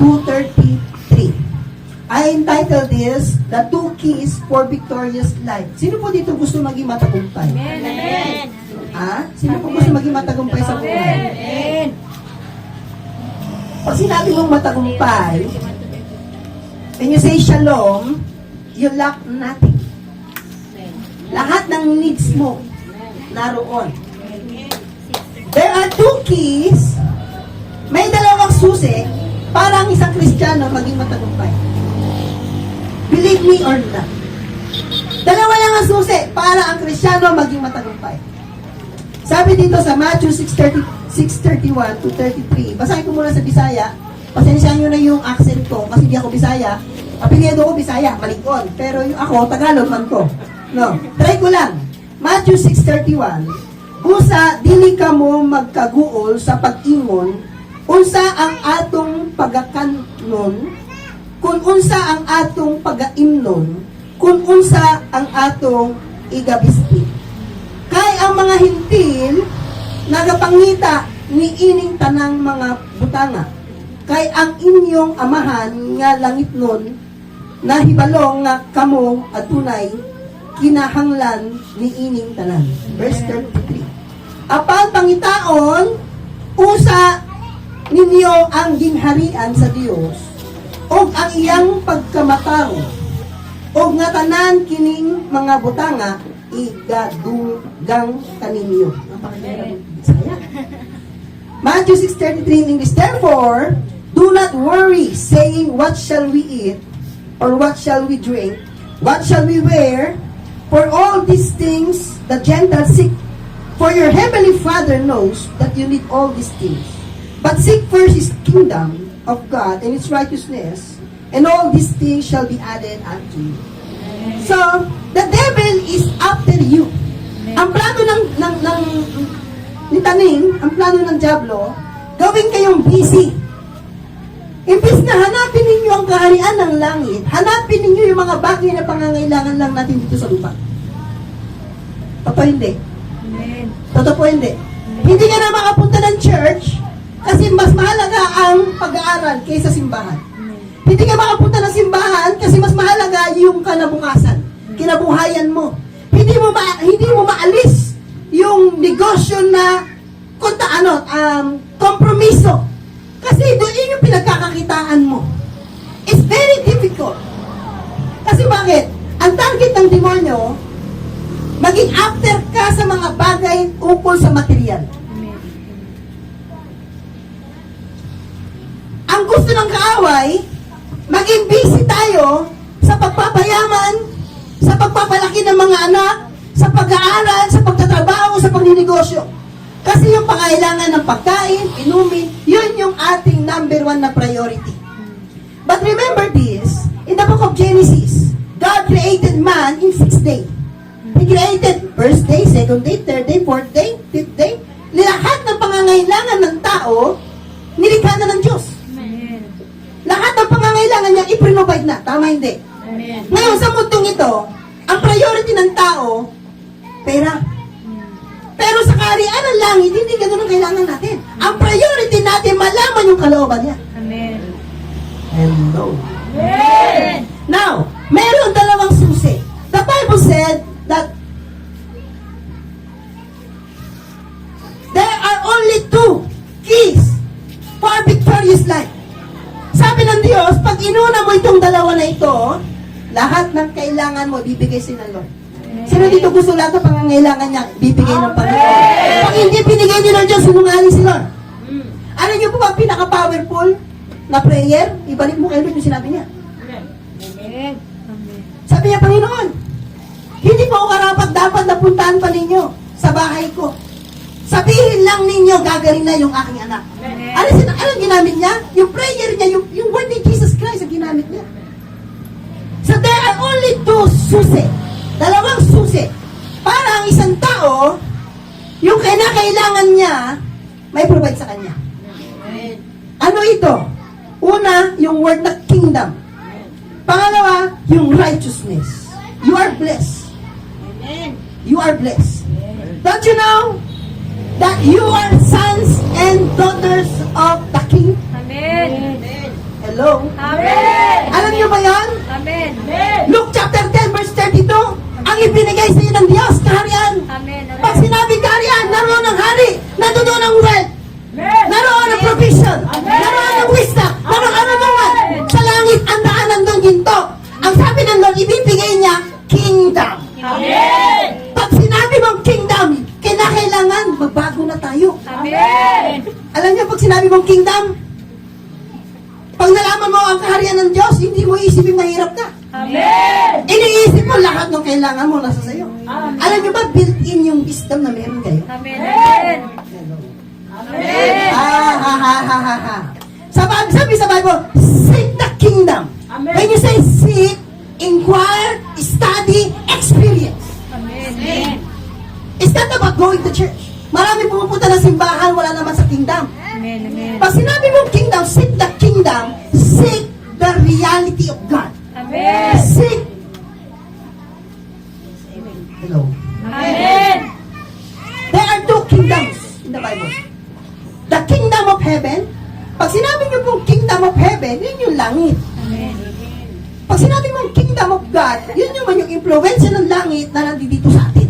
2:33. I entitled this, The Two Keys for Victorious Life. Sino po dito gusto maging matagumpay? Amen. Sino po gusto maging matagumpay sa buhay? Amen. Pag sinabi mong matagumpay, when you say shalom, you lack nothing. Lahat ng needs mo, naroon. There are two keys, may dalawang susi, para ang isang Kristiyano maging matagumpay. Believe me or not. Dalawa lang ang susi para ang Kristiyano maging matagumpay. Sabi dito sa Matthew 6:31 to 33, basahin ko muna sa Bisaya. Pasensyahan nyo na yung accent ko kasi di ako Bisaya. Apelyido ko Bisaya, Malikon. Pero yung ako, Tagalog man ko. No, try ko lang. Matthew 6:31, Busa, dili ka mo magkaguol sa pag-ingon, unsa ang atong pagakanon, kung unsa ang atong pagaimnon, kung unsa ang atong igabisti. Kay ang mga hintil, nagapangita ni ining tanang mga butanga. Kay ang inyong amahan nga langit nun, nahibalong nga kamo atunay, kinahanglan ni ining tanan. Verse 33. Apal pangitaon, usa ninyo ang gingharian sa Dios, o ang iyang pagkamataro, o nga tanan kining mga butanga, igadugang kaninyo. Matthew 6:33 in English, Therefore, do not worry, saying, what shall we eat, or what shall we drink, what shall we wear, for all these things the Gentiles seek. For your heavenly Father knows that you need all these things. But seek first His kingdom of God and its righteousness, and all these things shall be added unto you. So, the devil is after you. Ang plano ni Taning, ang plano ng Diablo, gawin kayong busy. Imbis na hanapin ninyo ang kaharian ng langit, hanapin ninyo yung mga bagay na pangangailangan lang natin dito sa lupa. Totoo hindi? Totoo hindi? Hindi ka na makapunta ng church kasi mas mahalaga ang pag-aaral kaysa simbahan. Hindi ka makapunta ng simbahan kasi mas mahalaga yung kinabukasan, kinabuhayan mo. Hindi mo maalis yung negosyo na kompromiso. Kasi doon yung pinagkakakitaan mo. It's very difficult. Kasi bakit? Ang target ng demonyo, maging after ka sa mga bagay ukol sa material. Ang gusto ng kaaway, maging busy tayo sa pagpapayaman, sa pagpapalaki ng mga anak, sa pag-aaral, sa pagtatrabaho, sa pagninegosyo. Kasi yung pangailangan ng pagkain, inumin, yun yung ating number one na priority. But remember this, in the book of Genesis, God created man in 6 days. He created first day, second day, third day, fourth day, fifth day. Lahat ng pangangailangan ng tao, nilikha na ng Diyos. Amen. Lahat ng pangangailangan niya, i-provide na. Tama hindi? Amen. Ngayon, sa mundong ito, ang priority ng tao, pera. Pero sa kaharian ng langit, hindi ganun ang kailangan natin. Ang priority natin, malaman yung kalooban niya. Amen. Hello. Amen. Now, meron dalawang susi. The Bible said that there are only two keys for victorious life. Sabi ng Diyos, pag inuna mo itong dalawa na ito, lahat ng kailangan mo, bibigay si ng Lord. Sino dito gusto lahat ng pangangailangan niya, bibigay ng Panginoon? Pag hindi binigay niyo ng Diyos, sinungaling si Lord. Ano niyo po ba pinaka-powerful na prayer? Ibalik mo kay Lord yung sinabi niya. Amen. Sabi niya, Panginoon, hindi po ako karapat dapat napuntahan pa ninyo sa bahay ko. Sabihin lang ninyo, gagaling na yung aking anak. Ano ginamit niya? Yung prayer niya, yung word ni Jesus Christ ang ginamit niya. So there are only two susi. Dalawang susi. Para ang isang tao, yung kailangan niya, may provide sa kanya. Ano ito? Una, yung word na kingdom. Pangalawa, yung righteousness. You are blessed. You are blessed. Don't you know that you are sons and daughters of the King? Amen. Hello? Hello? Amen. Alam niyo ba yan? Amen. Luke chapter 10 verse 32, ang ibinigay sa iyo ng Diyos, kaharian. Amen. Pag sinabing kaharian, naroon ang hari, nandoon ang wealth, naroon ang provision, naroon ang wisdom, naroon ang anungan. Sa langit, ang daanan doon ginto. Ang sabi ng Lord, ibibigay niya, kingdom. Amen. Pag sinabi mong kingdom, kinakailangan magbago na tayo. Amen. Alam niyo, pag sinabi mong kingdom, pag nalaman mo ang kaharian ng Diyos, hindi mo isipin mahirap ka. Amen. Iniisip mo lahat ng kailangan mo nasa sayo. Alam niyo ba, built-in yung wisdom na meron kayo? Amen. Amen. Amen. Ha. Sabi sa Bible, seek the kingdom. When you say seek, inquire, study, experience. Amen. It's not about going to church. Marami pumupunta ng simbahan, wala naman sa kingdom. Amen. Amen. Pag sinabi mong kingdom, seek the kingdom, seek the reality of God. Amen. Seek. Hello. Amen. There are two kingdoms in the Bible. The kingdom of heaven. Pag sinabi niyo pong kingdom of heaven, yun yung langit. Amen. Pag sinabi mong kingdom of God, yun yung influensya ng langit na nandito sa atin.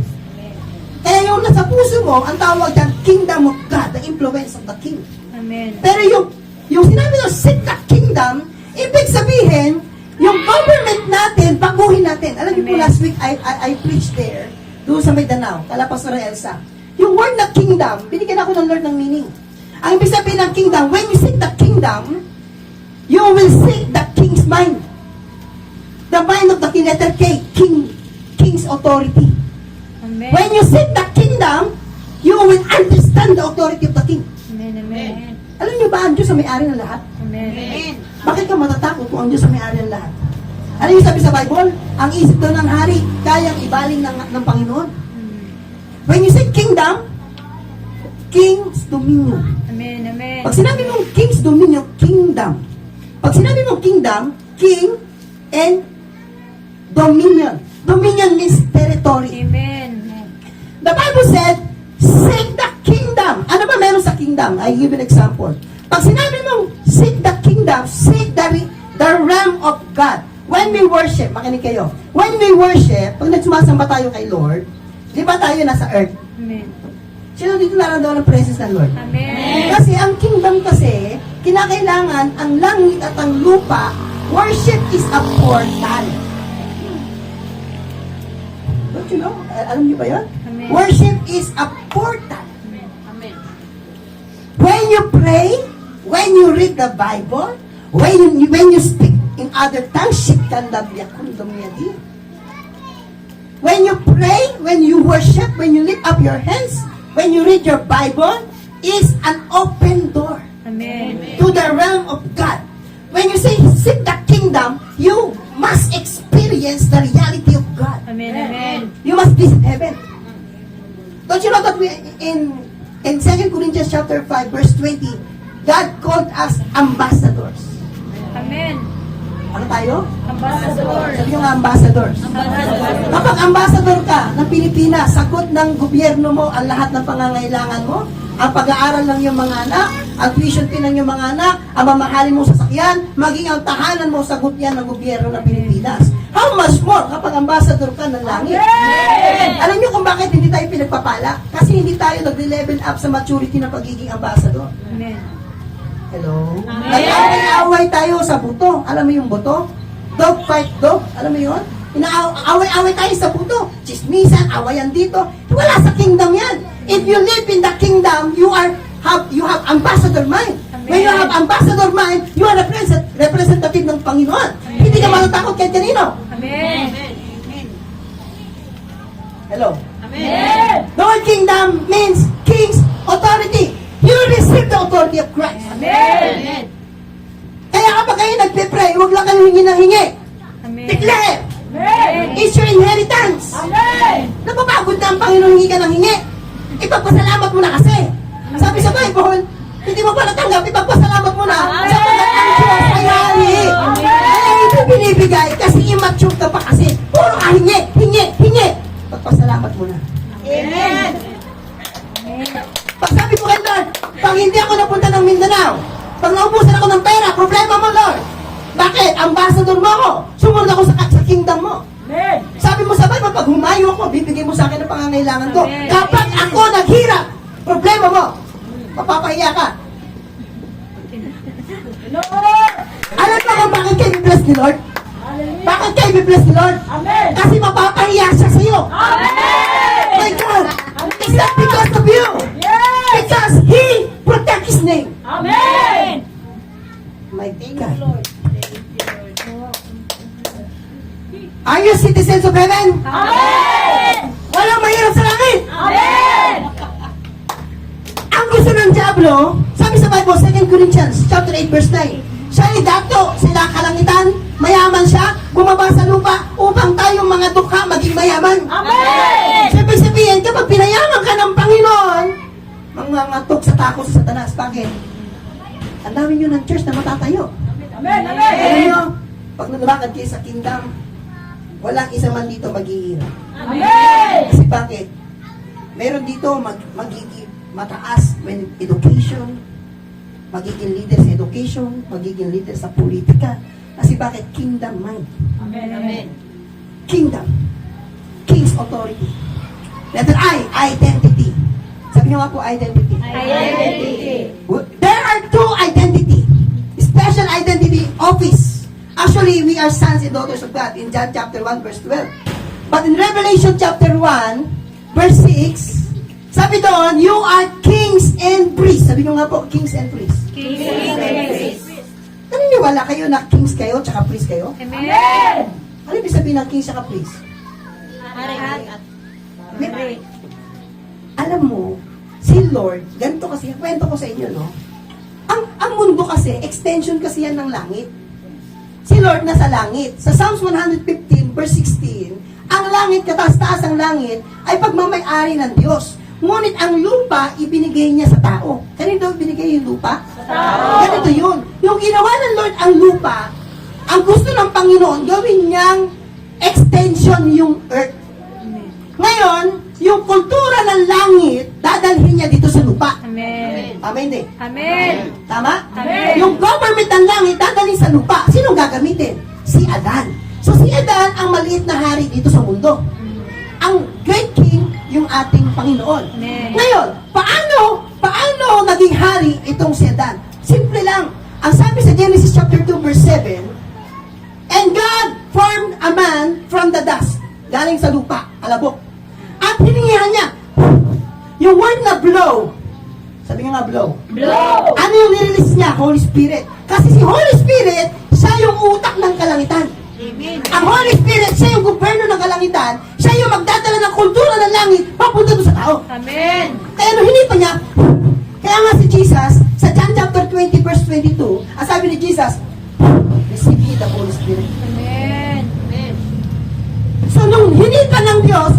Kaya yung nasa puso mo, ang tawag dyan, kingdom of God, the influence of the king. Amen. Pero yung sinabi ng seek the kingdom, ibig sabihin, yung government natin, baguhin natin. Alam niyo po, Amen. last week, I preached there, doon sa Mindanao, kala Pastor Elsa. Yung word na kingdom, binigyan ako ng Lord ng meaning. Ang ibig sabihin ng kingdom, when you seek the kingdom, you will seek the king's mind. The mind of the king, letter K, king's authority. Amen. When you seek the kingdom, you will understand the authority of the king. Amen. Amen. Alam niyo ba, ang Diyos ang may-ari ng lahat? Amen. Bakit ka matatakot kung ang Diyos ang may-ari ng lahat? Ano yung sabi sa Bible? Ang isip daw ng hari, kayang ibaling ng Panginoon. When you say kingdom, king's dominion. Amen. Amen. Pag sinabi mong king's dominion, kingdom. Pag sinabi mong kingdom, king and dominion. Dominion means territory. Amen. The Bible said, seek the kingdom. Ano ba meron sa kingdom? I give an example. Pag sinabi mong seek the kingdom, seek the realm of God. When we worship, makinig kayo, when we worship, pag nagsumasamba tayo kay Lord, di ba tayo nasa earth? Amen. Sino dito nararamdaman ang presence ng Lord? Amen. Kasi ang kingdom kasi, kinakailangan ang langit at ang lupa, worship is a portal. Don't you know? Alam niyo ba yun? Amen. Worship is a portal. Amen. When you pray, when you read the Bible, when you speak in other tongues, when you pray, when you worship, when you lift up your hands, when you read your Bible, is an open door Amen. to the realm of God. When you say seek the kingdom, you must experience the reality of God. Amen. Amen. You must visit heaven. Don't you know that we in 2 Corinthians chapter 5 verse 20, God called us ambassadors. Amen. Ano tayo? Ambassador. Sabi yung ambassadors. Ambassador. Kapag ambassador ka ng Pilipinas, sagot ng gobyerno mo ang lahat ng pangangailangan mo, ang pag-aaral ng iyong mga anak, ang tuition fee ng iyong mga anak, ang mamahalin mo sasakyan, maging ang tahanan mo, sagot yan ng gobyerno ng Pilipinas. How much more kapag ambassador ka ng langit? Alam niyo kung bakit hindi tayo pinagpapala? Kasi hindi tayo nag-level up sa maturity ng pagiging ambassador. Amen. Hello? Nag-away-away tayo sa buto. Alam mo yung buto? Dog fight dog. Alam mo yun? Away-away tayo sa buto. Chismisan, awayan dito. Wala sa kingdom yan. If you live in the kingdom, you have ambassador mind. When you have ambassador mind, you are representative ng Panginoon. Hindi ka matatakot kay kanino. Amen. Hello? Amen. The word kingdom means king's authority. You receive the authority of Christ. Amen. Kaya kapag kayo nagpe-pray, huwag lang kayo hingi ng hingi. Amen. Declare! Amen. It's your inheritance. Amen. Napapagod na ang Panginoon, hingi ka ng hingi. Ipagpasalamat mo na kasi. Sabi sa Bible, hindi mo pa natanggap, ipagpasalamat mo na sapagkat ang Diyos ay hari. Kaya hindi binibigay kasi immature ka pa kasi. Puro ka hingi, hingi, hingi. Pagpasalamat mo na. Amen. Pag sabi ko kay Lord, pag hindi ako napunta ng Mindanao, pag naubusan ako ng pera, problema mo Lord. humayo ako, bibigay mo sa akin ang pangangailangan ko. Amen. Kapag ako naghirap, problema mo, mapapahiya ka. Lord. Alam mo kung bakit kayo i-bless ni Lord? Bakit kayo i-bless ni Lord? Amen. Kasi mapapahiya siya sa'yo. Amen. My God, it's not because of you. Yes. Because He protect His name. Amen. My God. Are you citizens of heaven? Amen. Walang mahirap sa langit. Amen. Ang gusto ng Diablo, sabi sa Bible, 2 Corinthians chapter 8 verse 9, siya ay dato sa kalangitan, mayaman siya, bumaba sa lupa upang tayong mga dukha maging mayaman. Amen. Sabi sabihin, kapag pinayaman ka ng Panginoon, mangangatok sa takot sa Satanas. Bakit? Ang dami nyo ng church na matatayo. Amen. Alam Amen. nyo, pag nalakad kayo sa kingdom, walang isa man dito maghihirap. Amen. Kasi bakit? Meron dito magiging mataas when education, magiging leader sa education, magiging leader sa politika. Kasi bakit? Kingdom mind. Amen. Amen. Kingdom. King's authority. Letter I, identity. Sabi niyo nga po, identity. Identity. There are two identity. Special identity, office. Actually, we are sons and daughters of God in John chapter 1 verse 12. But in Revelation chapter 1 verse 6, sabi doon, you are kings and priests. Sabi nyo nga po, kings and priests. Kings and priests. Naniniwala kayo na kings kayo tsaka priests kayo? Amen. Ano ibig sabihin ng kings tsaka priests? Hari. Alam mo, si Lord, ganito kasi, kwento ko sa inyo, no? Ang mundo kasi, extension kasi yan ng langit. Si Lord nasa langit. Sa Psalms 115, verse 16, ang langit, kataas-taas ang langit, ay pagmamay-ari ng Diyos. Ngunit ang lupa, ibinigay niya sa tao. Kanino daw ibinigay yung lupa? Sa tao. Ganito yun. Yung ginawa ng Lord ang lupa, ang gusto ng Panginoon, gawin niyang extension yung earth. Ngayon, yung kultura ng langit, dadalhin niya dito sa lupa. Amen. Amen din. Amen. Tama? Amen. Yung government ng langit, dadalhin sa lupa. Sinong gagamitin? Si Adan. So si Adan ang maliit na hari dito sa mundo. Ang great king, yung ating Panginoon. Amen. Ngayon, paano naging hari itong si Adan? Simple lang. Ang sabi sa Genesis chapter 2 verse 7, and God formed a man from the dust. Galing sa lupa, alabok. At hiningihan niya. Yung word na blow, sabi nga blow. Blow. Ano yung nirelease niya? Holy Spirit. Kasi si Holy Spirit, siya yung utak ng kalangitan. Amen. Ang Holy Spirit, siya yung gobyerno ng kalangitan. Siya yung magdadala ng kultura ng langit papunta doon sa tao. Amen. Kaya nung hinipa niya, kaya nga si Jesus, sa John chapter 20 verse 22, ang sabi ni Jesus, receive ye the Holy Spirit. Amen. Amen. So nung hinipa ng Diyos,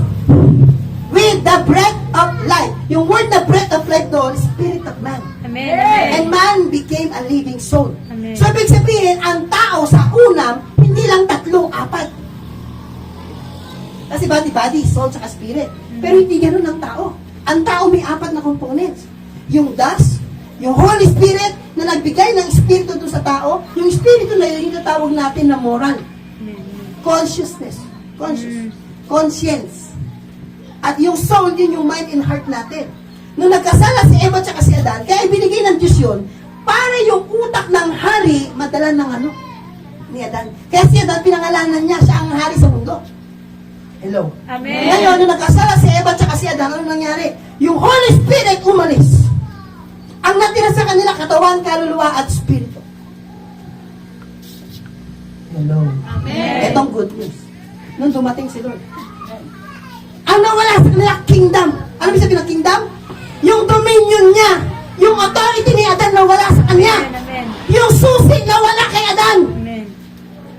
with the breath of life, yung word na breath of life doon, spirit of man. Amen. And man became a living soul. Amen. So, ibig sabihin, ang tao sa unam, hindi lang 3, 4. Kasi body, soul, saka spirit. Pero hindi ganun ang tao. Ang tao may 4 na components. Yung dust, yung Holy Spirit na nagbigay ng espiritu doon sa tao, yung espiritu na yun, yung tatawag natin na moral. Consciousness. Conscience. At yung soul, yun yung mind and heart natin. Nung nagkasala si Eva at si Adan, kaya ibinigay ng Diyos yun, para yung utak ng hari, madala ng ni Adan. Kaya si Adan, pinangalanan niya, siya ang hari sa mundo. Hello? Amen. Ngayon, nung nagkasala si Eva at si Adan, ano nangyari? Yung Holy Spirit umalis. Ang natira sa kanila, katawan, kaluluwa, at spirito. Hello? Amen. Itong good news. Nung dumating si Lord, ang nawala sa kanila, kingdom. Ano ibig sabihin ng kingdom? Yung dominion niya, yung authority ni Adan nawala sa kanya. Amen. Yung susi nawala kay Adan. Amen.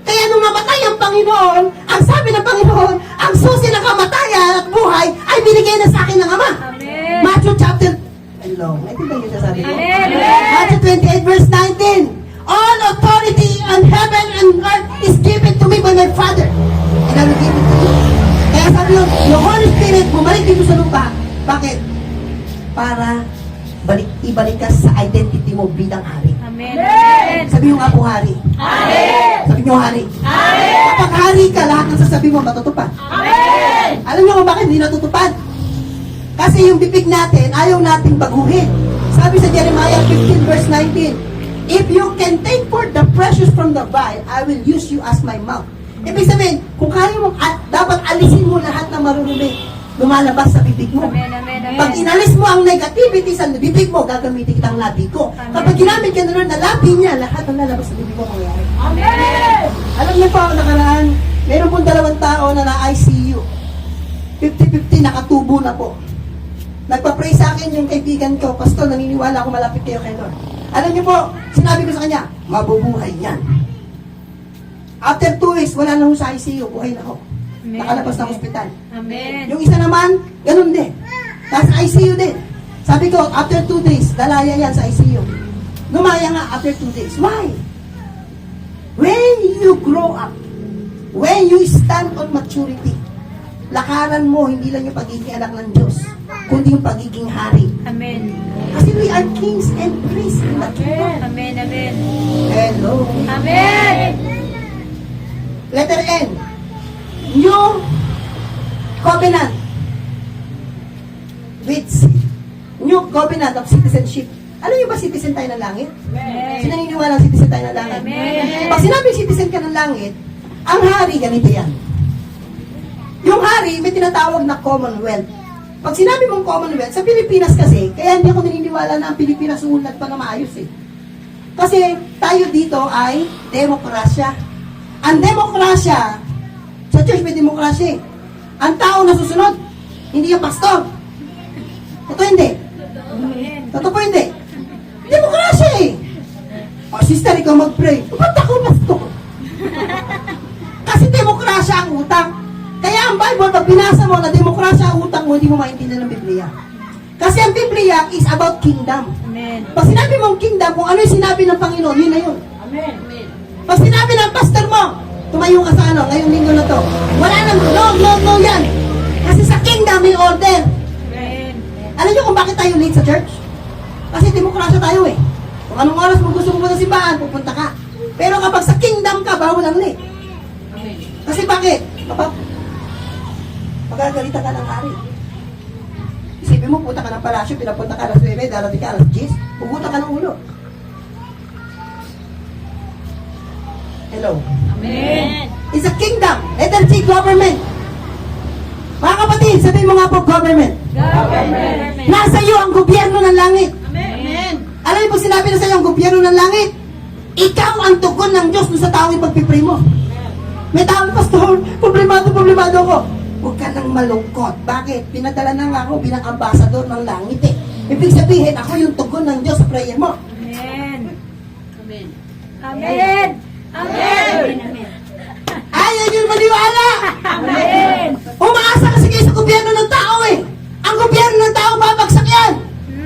Kaya nung namatay ang Panginoon, ang sabi ng Panginoon, ang susi ng kamatayan at buhay ay binigay na sa akin ng Ama. Amen. Matthew chapter, hello, naintindihan niyo sasabi ko? Amen. Matthew 28 verse 19, all authority on heaven and earth is given to me by my Father. And I will give it to you. Kaya sabi yun, yung Holy Spirit bumalik dito sa lupa. Bakit? Para ibalik ka sa identity mo bilang hari. Amen. Amen. Sabi nyo nga po hari. Amen. Sabi nyo hari. Amen. Kapag hari ka, lahat ng sasabi mo matutupad. Amen. Alam niyo kung bakit hindi natutupad? Kasi yung bibig natin, ayaw nating baguhin. Sabi sa Jeremiah 15 verse 19, if you can take forth the precious from the vine, I will use you as my mouth. Ibig sabihin, kung kaya mo, dapat alisin mo lahat ng marurumi, lumalabas sa bibig mo. Amen, amen, amen. Pag inalis mo ang negativity sa bibig mo, gagamitin kitang labi ko. Kapag ginamit ka na Lord na labi niya, lahat ng lalabas sa bibig mo mangyayari. Amen. Alam niyo po, nakaraan, meron pong 2 tao na na-ICU. 50-50, nakatubo na po. Nagpa-pray sa akin yung kaibigan ko, Pastor, naniniwala ako malapit kayo kay Lord. Alam niyo po, sinabi ko sa kanya, mabubuhay yan. After 2 weeks, wala na ho sa ICU, buhay na ho. Amen. Nakalabas ng ospital. Amen. Yung isa naman, ganun din. Nasa ICU din. Sabi ko, after 2 days, dalaya yan sa ICU. Lumaya nga after 2 days. Why? When you grow up, when you stand on maturity, lakaran mo, hindi lang yung pagiging anak ng Diyos, kundi yung pagiging hari. Amen. Kasi we are kings and priests in the kingdom. Amen. Amen. Hello. Amen. Letter N. New covenant with new covenant of citizenship. Alam niyo ba citizen tayo ng langit? Sino naniniwala citizen tayo ng langit? Amen. Pag sinabing citizen ka ng langit, ang hari ganito yan. Yung hari, may tinatawag na Commonwealth. Pag sinabi mong Commonwealth, sa Pilipinas kasi, kaya hindi ako naniniwala na ang Pilipinas unlad pa na maayos eh. Kasi tayo dito ay demokrasya. Ang demokrasya, sa church may demokrasya eh. Ang tao na susunod, hindi yung pastor. Ito hindi. Totoo po hindi. Demokrasya eh. O sister, ikaw mag-pray. Ba't ako pastor? Kasi demokrasya ang utang. Kaya ang Bible, pag binasa mo na demokrasya ang utang mo, hindi mo maintindihan ng Biblia. Kasi ang Biblia is about kingdom. Amen. Pag sinabi mong kingdom, kung ano yung sinabi ng Panginoon, yun na yun. Amen. Pag sinabi ng pastor mo, tumayo ka sa ano, ngayong linggo na to, wala nang no yan. Kasi sa kingdom may order. Amen. Alam niyo kung bakit tayo late sa church? Kasi demokrasya tayo eh. Kung anong oras mo gusto mo sa simbahan, pupunta ka. Pero kapag sa kingdom ka, bawal ang late. Kasi bakit? Magagalitan ka ng hari. Isipin mo, punta ka ng palasyo, pinapunta ka alas 9, darating ka alas 10, pupunta ka ng ulo. Hello? Amen. It's a kingdom. Letter G, government. Mga kapatid, sabihin mo nga po, government. Government. Nasa iyo ang gobyerno ng langit. Amen. Alam niyo po sinabi na sa iyo ang gobyerno ng langit? Ikaw ang tugon ng Diyos doon sa taong ipagpipray mo. May tao na, Pastor, problemado ako. Huwag ka nang malungkot. Bakit? Pinadala na nga ako bilang ambasador ng langit eh. Ibig sabihin, ako yung tugon ng Diyos sa prayer mo. Amen. Amen. Amen. Amen. Ayaw nyo maniwala! Amen. Umaasa kasi kayo sa gobyerno ng tao eh. Ang gobyerno ng tao, babagsak yan.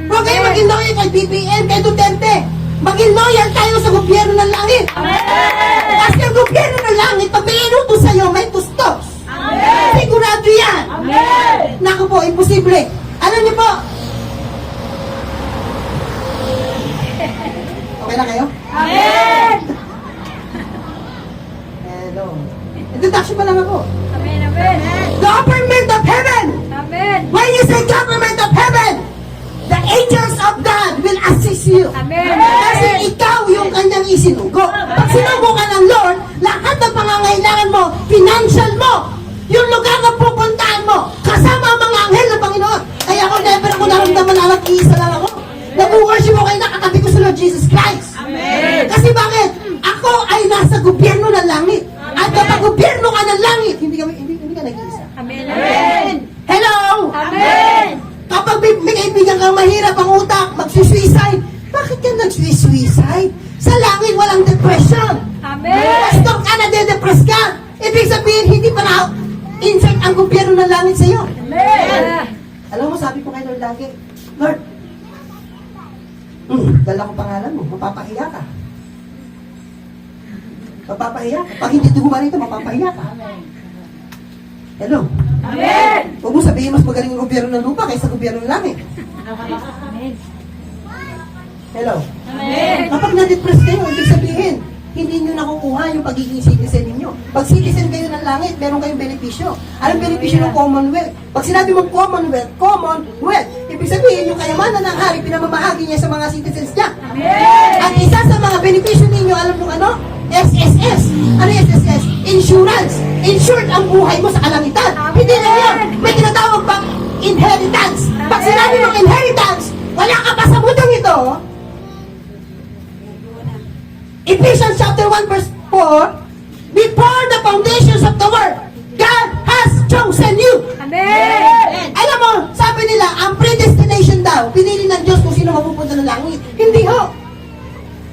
Huwag kayo maging loyal kay BBM, kay Duterte. Maging loyal tayo sa gobyerno ng langit. Amen. Kasi ang gobyerno ng langit, pag may inuto sa'yo, may tustos. Amen. Sigurado yan. Amen. Naku po, imposible. Alam niyo po. Okay na kayo? Amen. Hello. Introduction pa lang ako. Amen. Amen. Government of heaven. Amen. When you say government of heaven, the angels of God will assist you. Amen. Kasi ikaw yung kanyang isinugo. Pag sinugo ka ng Lord, lahat ng pangangailangan mo, financial mo, yung lugar na pupuntahan mo, kasama ang mga anghel ng Panginoon. Kaya ako never ako naramdaman na nag-iisa lang ako. Nag-worship ko kayo, nakatabi ko sa Lord Jesus Christ. Amen. Kasi bakit? Ako ay nasa gobyerno ng langit. At kapag gobyerno ka ng langit, hindi ka nag-iisa. Amen. Amen. Hello! Amen. Kapag may kaibigan kang mahirap ang utak, magsusuicide, bakit ka nagsusuicide? Sa langit walang depression. Amen. Pastor ka, nade-depress ka. Ibig sabihin, hindi pa na-insert ang gobyerno ng langit sa iyo. Amen. Alam mo, sabi ko kay Lord lagi, Lord, dala ko pangalan mo, mapapahiya ka. Mapapahiya ka. Pag hindi tuguma rito, mapapahiya ka. Hello? Amen. Huwag mo sabihin mas magaling ang gobyerno ng lupa kaysa gobyerno ng langit. Amen. Hello? Amen. Kapag na-depress kayo, ibig sabihin, hindi nyo nakukuha yung pagiging citizen ninyo. Pag citizen kayo ng langit, meron kayong benepisyo. Anong benepisyo ng Commonwealth? Pag sinabi mong Commonwealth, ibig sabihin yung kayamanan ng hari, pinamamahagi niya sa mga citizens niya. At isa sa mga benepisyo ninyo, alam mo ano? SSS. Ano yung SSS? Insurance. Insured ang buhay mo sa kalangitan. Hindi na yun. May tinatawag pang inheritance. Pag sinabi mong inheritance, wala ka pa sa mundong ito. Ephesians chapter 1 verse 4, before the foundations of the world, God has chosen you. Amen. Alam mo, sabi nila, ang predestination daw, pinili ng Diyos kung sino mapupunta ng langit. Hindi ho.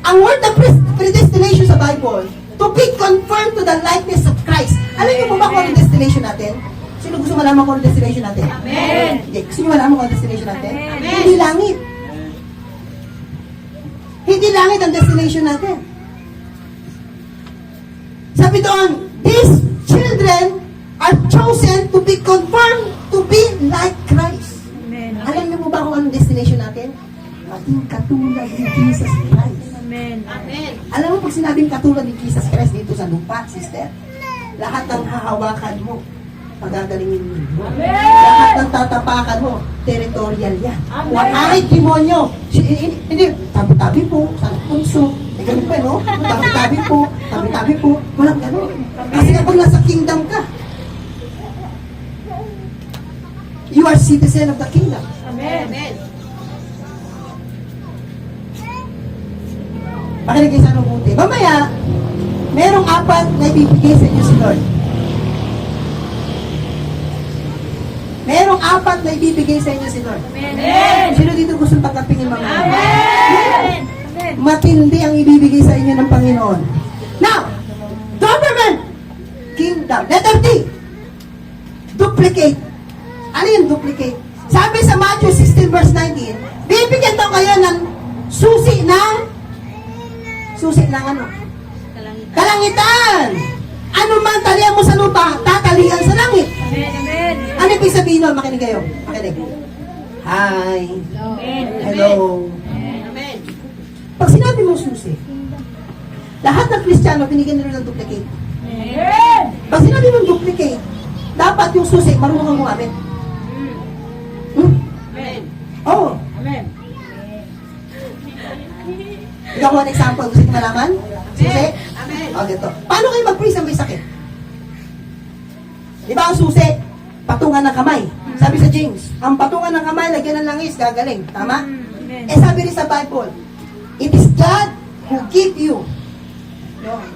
Ang word ng predestination sa Bible, to be conformed to the likeness of Christ. Alam niyo po ba kung ano destination natin? Sino gusto malaman kung ano destination natin? Amen. Okay. Gusto niyo malaman kung ano destination natin? Amen. Hindi langit. Hindi langit ang destination natin. Sabi doon, these children are chosen to be conformed to be like Christ. Amen. Alam niyo po ba kung anong destination natin? Maging katulad ni Jesus Christ. Amen. Alam mo, pag sinabing katulad ni Jesus Christ dito sa lupa, sister, lahat ng hahawakan mo, pagagalingin mo. Lahat ng tatapakan mo, territorial yan. Kahit demonyo, hindi, tabi-tabi po, sa punso, may ganun pa, no? Tabi-tabi po, walang ganun. Kasi kapag nasa kingdom ka, you are citizen of the kingdom. Amen. Makinig kayo sa mabuti. Mamaya, merong 4 na ibibigay sa inyo si Lord. Merong 4 na ibibigay sa inyo si Lord. Amen. Sino dito gusto tanggapin yung mga Amen. Amen. matindi ang ibibigay sa inyo ng Panginoon. Now, government, kingdom. Letter D, duplicate. Ano yung duplicate? Sabi sa Matthew 16 verse 19, bibigyan daw kayo ng susi ng ano? Kalangitan. Ano man talihan mo sa lupa, tatalihan sa langit. Amen. Amen. Ano ibig sabihin nun? Makinig kayo. Makinig. Hi. Amen. Hello. Amen. Pag sinabi mo susi, lahat ng Kristiyano binigyan nila ng duplicate. Amen. Pag sinabi mong duplicate, dapat yung susi, marunong kang gumamit. Amen. Oh, Amen. ikaw ko an example. Gusto niyo malaman? Susi? Amen. O, dito. Paano kayo mag-pray sa may sakit? Di ba ang susi? Patungan ng kamay. Sabi sa James, ang patungan ng kamay, lagyan ng langis, gagaling. Tama? Amen. Eh sabi rin sa Bible, it is God who give you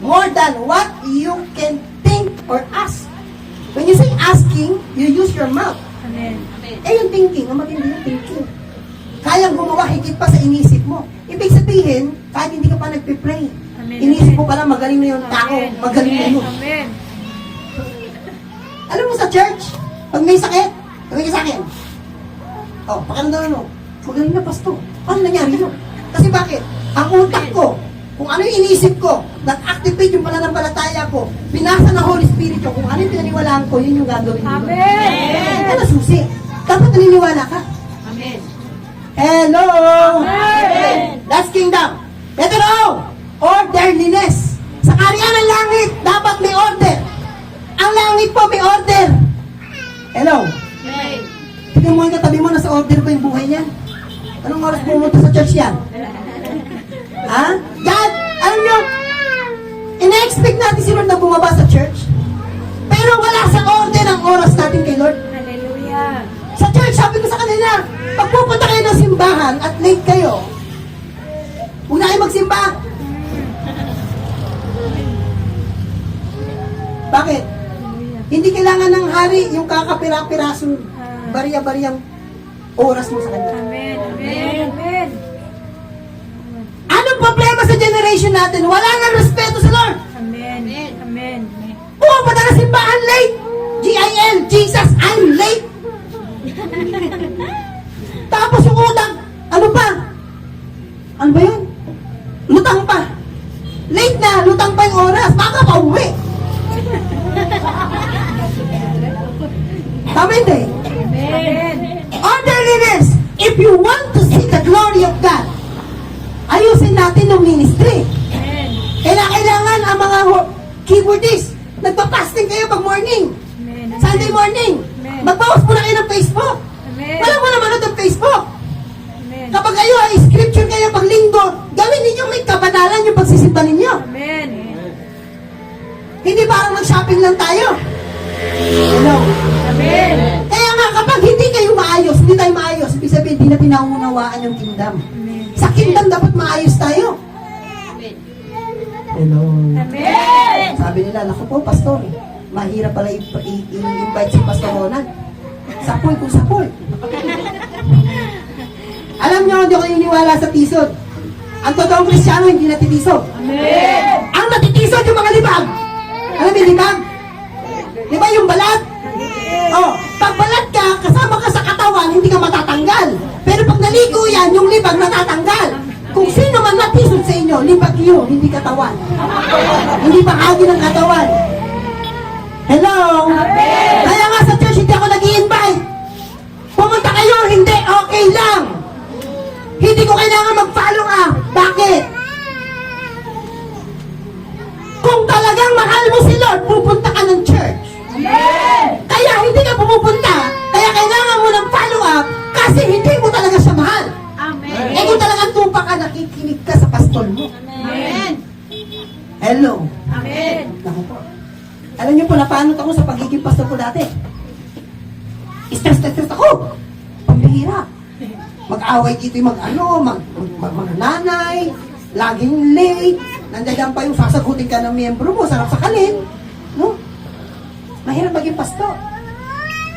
more than what you can think or ask. When you say asking, you use your mouth. Amen. Eh yung thinking, ang matindi yung thinking. Kayang gumawa higit pa sa inisip mo. Ibig sabihin, kahit hindi ka pa nagpipray, Amen. inisip mo pala magaling na yung tao, Amen. magaling na yun. Amen. Alam mo sa church, pag may sakit, sabi ka sa akin, oh, pakiramdaman mo, magaling na pasto. Paano nangyari yun? Kasi bakit? Ang utak ko, kung ano yung inisip ko, nag-activate yung pananampalataya ko, binasa ng Holy Spirit ko, kung ano yung pinaniwalaan ko, yun yung gagawin ko. Amen. Ano susi? Dapat naniniwala ka. Amen. Hello! Amen. That's kingdom. Letter O, orderliness. Sa karya ng langit, dapat may order. Ang langit po may order. Hello? Amen. Tignan mo yung katabi mo, nasa order ba yung buhay niya? Anong oras pumunta sa church yan? Ha? God, alam nyo, ina-expect natin si Lord na bumaba sa church. Pero wala sa order ang oras natin kay Lord. Hallelujah. Sa church, sabi ko sa kanila, pag pupunta kayo ng simbahan at late kayo, huwag na kayo magsimba. Bakit? Hindi kailangan ng hari yung kakapira-pirasong bariya-bariyang oras mo sa kanya. Amen. Amen. Amen. Anong problema sa generation natin? Wala nang respeto sa Lord. Amen. Amen. Pupunta na simbahan late. G-I-L, Jesus, I'm late. Tapos yung utang, ano pa? Ano ba yun? Lutang pa. Late na, lutang pa yung oras. Baka pa uwi. Tama hindi? Amen. Orderliness. If you want to see the glory of God, ayusin natin yung ministry. Amen. Kailangan keyboardist. Nagpa-fasting kayo pag morning. Amen. Sunday morning. Amen. Magbawas muna kayo ng Facebook. Amen. Walang mo naman ng Facebook. Amen. Kapag kayo ay scripture kayo pag linggo, gawin ninyo may kabanalan yung pagsisimba ninyo. Amen. Hindi parang mag-shopping lang tayo. Hello? Amen. Kaya nga kapag hindi kayo maayos, hindi tayo maayos, ibig sabihin hindi na pinaunawaan yung kingdom. Amen. Sa kingdom dapat maayos tayo. Hello? Amen. Sabi nila, naku po, pastor, mahirap pala i-invite si Pastor Ronan. Sapoy kung sapoy. Alam niyo, hindi ako iniwala sa tisod. Ang totoong Kristiyano, hindi natitisod. Amen. Ang natitisod yung mga libag. Alam mo yung libag? Di ba yung balat? Oh, pag balat ka, kasama ka sa katawan, hindi ka matatanggal. Pero pag naligo yan, yung libag natatanggal. Kung sino man natisod sa inyo, libag yun, hindi katawan. Hindi bahagi ng katawan. Hello? Amen. Kaya nga sa church, hindi ako nag-i-invite. Pumunta kayo, hindi, okay lang. Hindi ko kailangan mag-follow up. Bakit? Kung talagang mahal mo si Lord, pupunta ka ng church. Amen. Kaya hindi ka pumupunta, kaya kailangan mo ng follow up kasi hindi mo talaga siya mahal. Amen. Eh kung talagang tupa ka, nakikinig ka sa pastol mo. Amen. Hello? Amen. Naku po. Alam niyo po, napanot ako sa pagiging pastor ko dati. Stress ako. Pambihira. Mag-away dito yung mag-nanay, laging late, nandiyan pa yung sasagutin ka ng miyembro mo, sarap sa kalin. No? Mahirap maging pastor.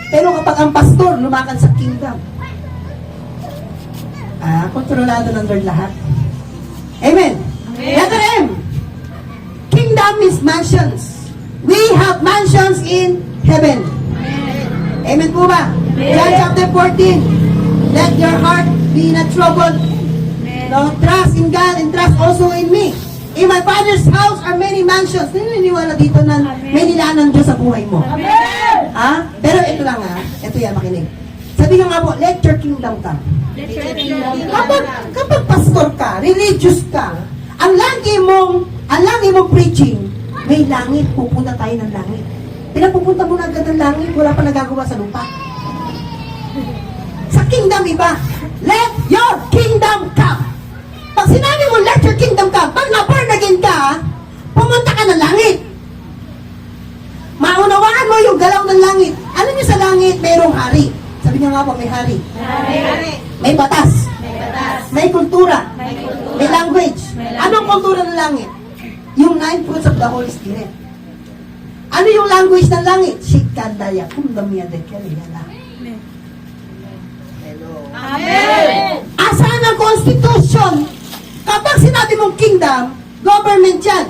Pero kapag ang pastor lumakad sa kingdom, kontrolado ng Lord lahat. Amen. Amen. Letter M. Kingdom is mansions. We have mansions in heaven. Amen po ba? Amen. John chapter 14. Let your heart be not troubled. Amen. No, trust in God and trust also in me. In my Father's house are many mansions. Naniniwala dito na Amen. may nilaan ng Diyos sa buhay mo. Amen. Ha? Pero ito lang ha. Ito yan, makinig. Sabi nga nga po, let your kingdom come. Let your kingdom Kapag pastor ka, religious ka, ang lagi mong preaching, may langit, pupunta tayo ng langit. Pinapupunta mo na agad ng langit, wala pa nagagawa sa lupa. Sa kingdom iba, let your kingdom come. Pag sinabi mo, let your kingdom come, pag na-born again ka, pumunta ka ng langit. Maunawaan mo yung galaw ng langit. Alam niyo sa langit, mayroong hari. Sabi niya nga po, may hari. May batas. May kultura. May language. Anong kultura ng langit? Yung 9 fruits of the Holy Spirit. Ano yung language ng langit? Shikandaya kumdamiyadekeliala. Amen. Asan ang constitution? Kapag sinabi mong kingdom, government yan.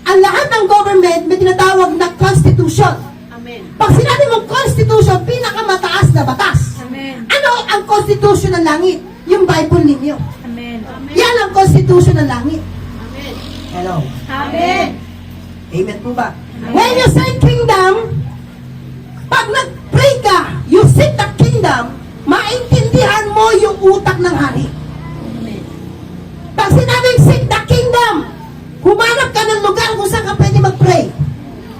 Ang lahat ng government may tinatawag na constitution. Amen. Pag sinabi mong constitution, pinakamataas na batas. Amen. Ano ang constitution ng langit? Yung Bible ninyo. Amen. Yan ang constitution ng langit. Amen. Hello. Amen. Amen po ba? When you say kingdom, pag nag-pray ka, you seek the kingdom, maintindihan mo yung utak ng hari. Pag sinabing seek the kingdom, humanap ka ng lugar kung saan ka pwede mag-pray.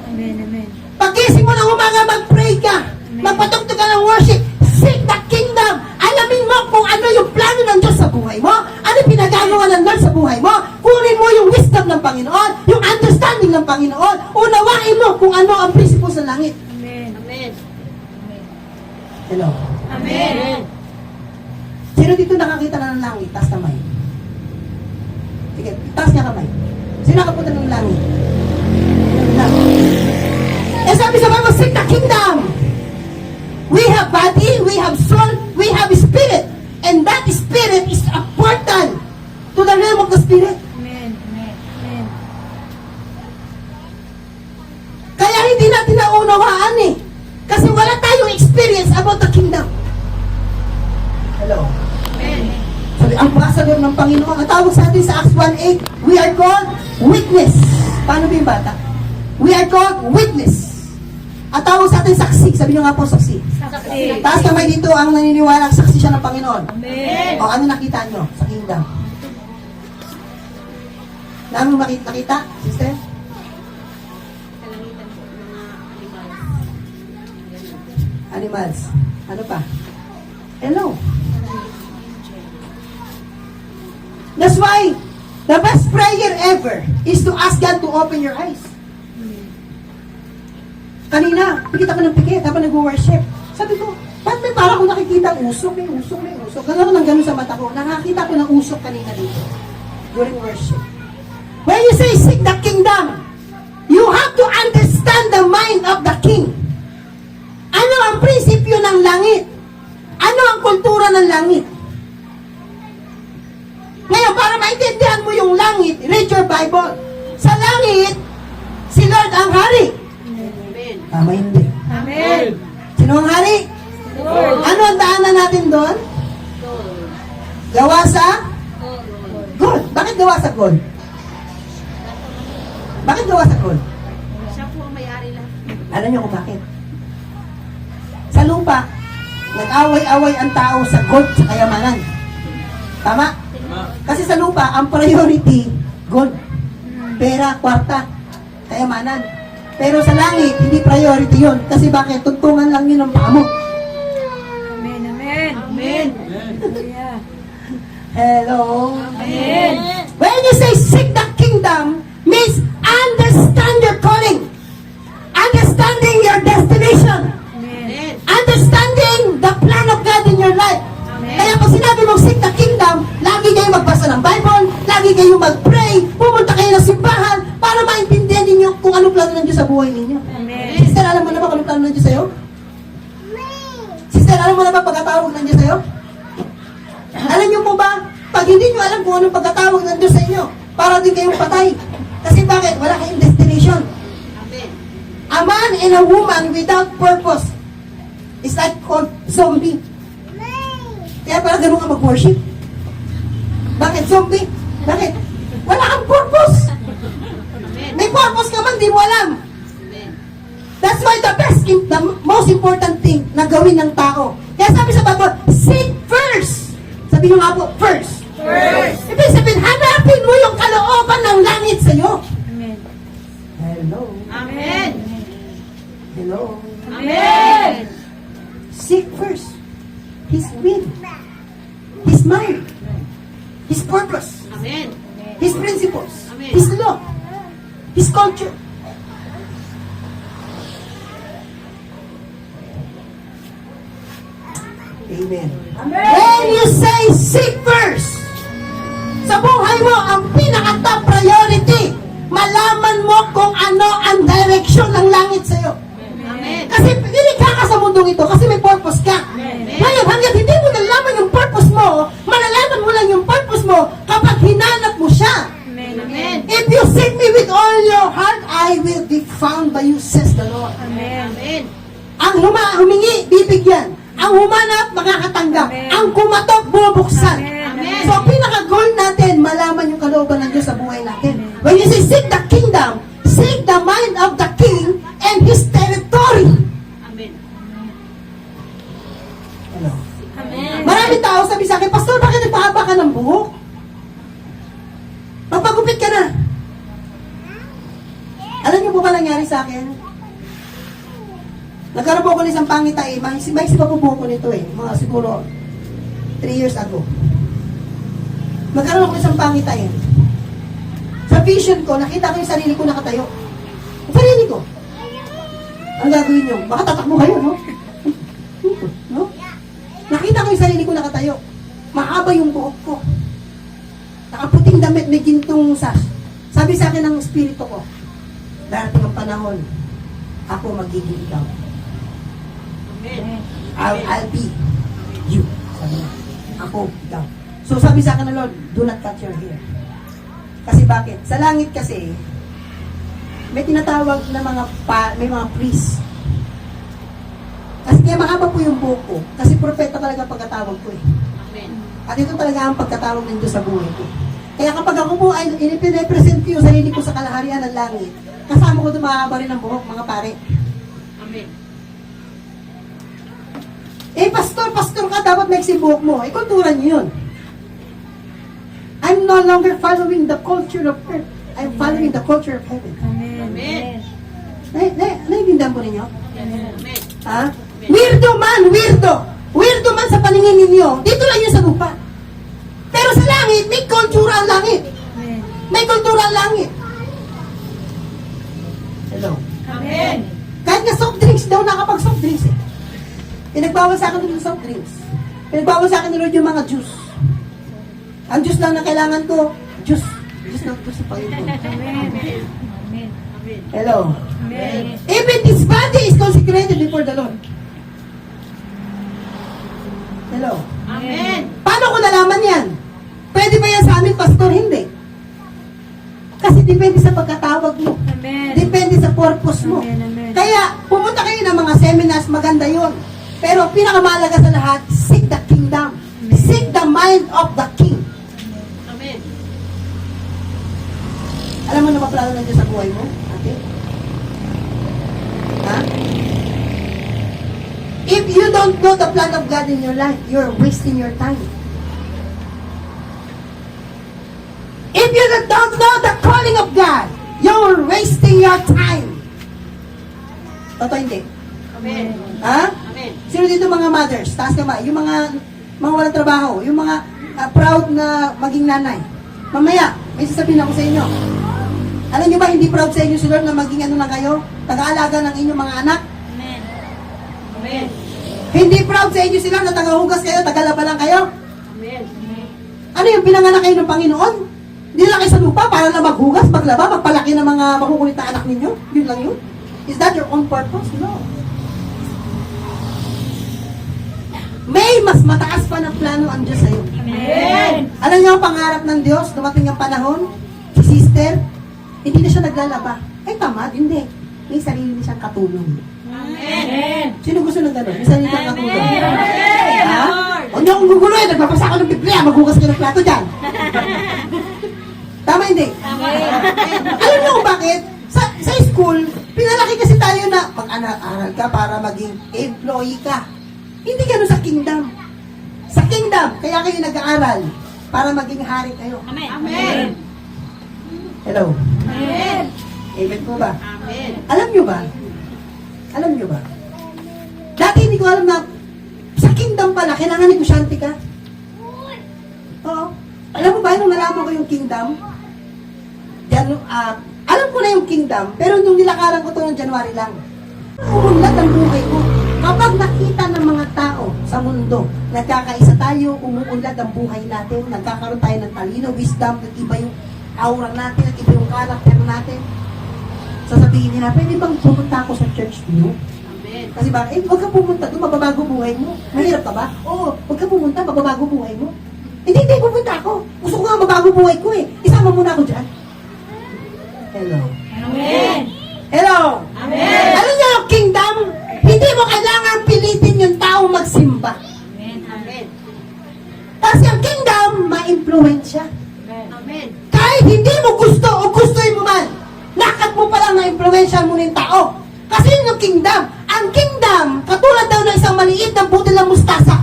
Amen. Amen. Pag-isip mo ng umaga, mag-pray ka. Magpatugtog ka ng worship. Seek the kingdom. Alamin mo kung ano yung plano ng Diyos sa buhay mo. Ano pinagagawa ng Lord sa buhay mo. Kunin mo yung wisdom ng Panginoon, yung understanding ng Panginoon. Unawain mo kung ano ang prinsipyo sa langit. Amen. Amen. Hello. Amen. Sino dito nakakita na ng langit? Taas kamay. Sige, taas niya kamay. Sino nakapunta ng langit? Eh sabi sa Bible, seek the kingdom. We have body, we have soul, we have spirit. And that spirit is a portal to the realm of the spirit. Amen. Amen. Kaya hindi natin naunawaan eh. Kasi wala tayong experience about the kingdom. Hello. Amen. Sabi, ang ambassador ng Panginoon, ang tawag sa atin sa Acts 1:8, we are called witness. Paano ba yung bata? We are called witness. Ang tawag sa atin saksi. Sabi nyo nga po saksi. Saksi. Taas kamay dito ang naniniwala saksi siya ng Panginoon. Amen. O ano nakita nyo sa kingdom? Anong nakita, sister? animals. Ano pa? Hello. That's why, the best prayer ever is to ask God to open your eyes. Kanina, pikit ako ng pikit habang nag-worship. Sabi ko, ba't may para ko nakikita usok, may usok, may usok. Gano'n ko ng gano'n sa mata ko. Nakakita ko ng usok kanina dito during worship. When you say seek the kingdom, you have to understand the mind of the king. Ano ang prinsipyo ng langit? Ano ang kultura ng langit? Ngayon, para maintindihan mo yung langit, read your Bible. Sa langit, si Lord ang hari. Tama hindi. Amen. Sino ang hari? Lord. Ano ang daanan natin doon? Gawa sa? Gold. Bakit gawa sa gold? Bakit gawa sa gold? Siya po ang may-ari lang. Alam niyo kung bakit? Sa lupa, nag-away-away ang tao sa gold sa kayamanan. Tama? Kasi sa lupa, ang priority, gold. Pera, kwarta, kayamanan. Pero sa langit, hindi priority yun. Kasi bakit? Tuntungan lang yun ang paa mo. Amen. Amen. Amen. Hallelujah. Hello? Amen. When you say seek the kingdom, means understand your calling. Understanding your destination. Amen. Understanding the plan of God in your life. Amen. Kaya pag sinabi mong seek the kingdom, lagi kayo magbasa ng Bible, lagi kayo mag-pray, pumunta kayo ng simbahan, para maintindihan ninyo kung ano plano ng Diyos sa buhay ninyo. Amen. Sister, alam mo na ba kung ano plano ng Diyos sa'yo? Sister, alam mo na ba pagkatawag ng Diyos sa'yo? Alam niyo po ba, pag hindi niyo alam kung anong pagkatawag ng Diyos sa inyo, para din kayong patay. Kasi bakit? Wala kayong destination. A man and a woman without purpose is like called zombie. Kaya para ganun ka mag-worship. Bakit zombie? Bakit? Wala kang purpose. May purpose ka man, di mo alam. That's why the most important thing na gawin ng tao. Kaya sabi sa Bible, seek first. Sabi nyo nga po, first. First. Ibig sabihin, hanapin mo yung kalooban ng langit sa'yo. Amen. Hello. Amen. Hello. Amen. Seek first His will, His mind, His purpose, Amen. His principles, Amen. His law, His culture. Amen. When you say seek first, sa buhay mo, ang pinaka-top priority, malaman mo kung ano ang direction ng langit sa'yo. Amen. Kasi nilikha ka sa mundong ito kasi may purpose ka. Ngayon, hanggang hindi mo nalaman yung purpose mo, malalaman mo lang yung purpose mo kapag hinanap mo siya. Amen. Amen. If you seek me with all your heart, I will be found by you, says the Lord. Amen. Amen. Ang humingi, bibigyan. Ang humanap, makakatanggap. Amen. Ang kumatok, bubuksan. Amen. So, ang pinaka-goal natin, malaman yung kalooban ng Diyos sa buhay natin. When you say seek the kingdom, seek the mind of the king and his territory. Amen. Hello. Amen. Maraming tao sabi sa akin, Pastor, bakit nagpahaba ka ng buhok? Magpagupit ka na. Alam niyo po ba nangyari sa akin? Nagkaroon po ako ng isang pangitain. Maiksi pa po buhok ko nito eh. Mga siguro 3 years ago. Nagkaroon ako ng isang pangitain. Sa vision ko, nakita ko yung sarili ko nakatayo. Yung sarili ko. Ang gagawin niyo? Baka tatakbo kayo, no? No? Nakita ko yung sarili ko nakatayo. Mahaba yung buhok ko. Nakaputing damit, may gintong sash. Sabi sa akin ng espiritu ko, darating ang panahon, ako magiging ikaw. Amen. I'll be you. Sabi niya. Ako, ikaw. So sabi sa akin ng Lord, do not cut your hair. Kasi bakit? Sa langit kasi, may tinatawag na may mga priest. Kasi kaya mahaba po yung buhok ko. Kasi propeta talaga pagkatawag ko eh. Amen. At ito talaga ang pagkatawag ng Diyos sa buhay ko. Kaya kapag ako po ay inipresent ko yung sarili ko sa kalaharian ng langit, kasama ko ito mahaba rin ang buhok, mga pare. Amen. Eh, pastor ka, dapat may buhok mo. Eh, kultura niyo yun. I'm no longer following the culture of earth. I'm following the culture of heaven. Amen. Naiintindihan po ninyo? Amen. Ha? Weirdo man, weirdo. Weirdo man sa paningin ninyo. Dito lang yun sa lupa. Pero sa langit, may kultura ang langit. May kultura ang langit. Hello. Amen. Kahit nga soft drinks daw, nakapag-soft drinks eh. Pinagbawal sa akin yung soft drinks. Pinagbawal sa akin ni Lord yung mga juice. Ang juice lang na kailangan ko, juice. Juice ng juice sa Panginoon. Amen. Hello. Amen. Even this body is consecrated before the Lord. Hello. Amen. Paano ko nalaman yan? Pwede ba yan sa amin, pastor? Hindi. Kasi depende sa pagkatawag mo. Amen. Depende sa purpose mo. Amen, amen. Kaya, pumunta kayo ng mga seminars, maganda yon. Pero pinakamahalaga sa lahat, seek the kingdom. Seek the mind of the king. Amen. Alam mo na ba plano ng Diyos sa buhay mo? Ate? Ha? If you don't know the plan of God in your life, you're wasting your time. If you don't know the calling of God, you're wasting your time. Totoo hindi? Amen. Ha? Amen. Sino dito mga mothers? Taas kamay. Yung mga walang trabaho. Yung mga proud na maging nanay. Mamaya, may sasabihin ako sa inyo. Alam niyo ba, hindi proud sa inyo si Lord na maging ano na kayo? Taga-alaga ng inyong mga anak? Amen. Amen. Hindi proud sa inyo si Lord na taga-hugas kayo, taga-laba lang kayo? Amen. Ano yung pinanganak kayo ng Panginoon? Hindi lang kayo sa lupa para lang maghugas, maglaba, magpalaki ng mga makukulit na anak ninyo? Yun lang yun? Is that your own purpose? No. May mas mataas pa na plano ang Diyos sa'yo. Amen. Alam niyo ang pangarap ng Diyos, dumating ang panahon, si sister, hindi na siya naglalaba. Ay, tamad, hindi. May sarili na siyang katulong. Amen. Sino gusto ng gano'n? May sarili siyang katulong. Amen. Ha? Lord. Huwag niyo akong guguluhin, nagbabasa ako ng Biblia, maghugas kayo ng plato dyan. Tama hindi? Amen. Alam niyo kung bakit? Sa school, pinalaki kasi tayo na mag-aral ka para maging employee ka. Hindi gano'n sa kingdom. Sa kingdom, kaya kayo nag-aaral para maging hari kayo. Amen. Amen. Hello? Amen. Amen po ba? Amen. Alam niyo ba? Alam niyo ba? Dati hindi ko alam na sa kingdom pala, kailangan negosyante ka. Oo. Alam mo ba, nung nalaman ko yung kingdom, alam ko na yung kingdom, pero nung nilakaran ko to noong January lang, umunlad ang buhay ko. Kapag nakita ng mga tao sa mundo, nagkakaisa tayo, umuunlad ang buhay natin, nagkakaroon tayo ng talino, wisdom, nag-iba yung aura natin, nag-iba yung character natin. Sasabihin nila, pwede bang pumunta ako sa church niyo? Amen. Kasi ba, huwag ka pumunta doon, mababago buhay mo. Mahirap ka ba? Oo, huwag ka pumunta, mababago buhay mo. Hindi, pupunta ako. Gusto ko nga mabago buhay ko eh. Isama muna ako dyan. Hello. Amen. Hello. Amen. Alam niyo, kingdom, hindi mo kailangan pilitin yung tao magsimba. Amen. Amen. Kasi ang kingdom, ma-impluensya. Amen. Kahit hindi mo gusto o gustoin mo man, lakat mo palang na-impluensya mo ng tao. Kasi yun yung kingdom. Ang kingdom, katulad daw ng isang maliit na butil ng mustasa.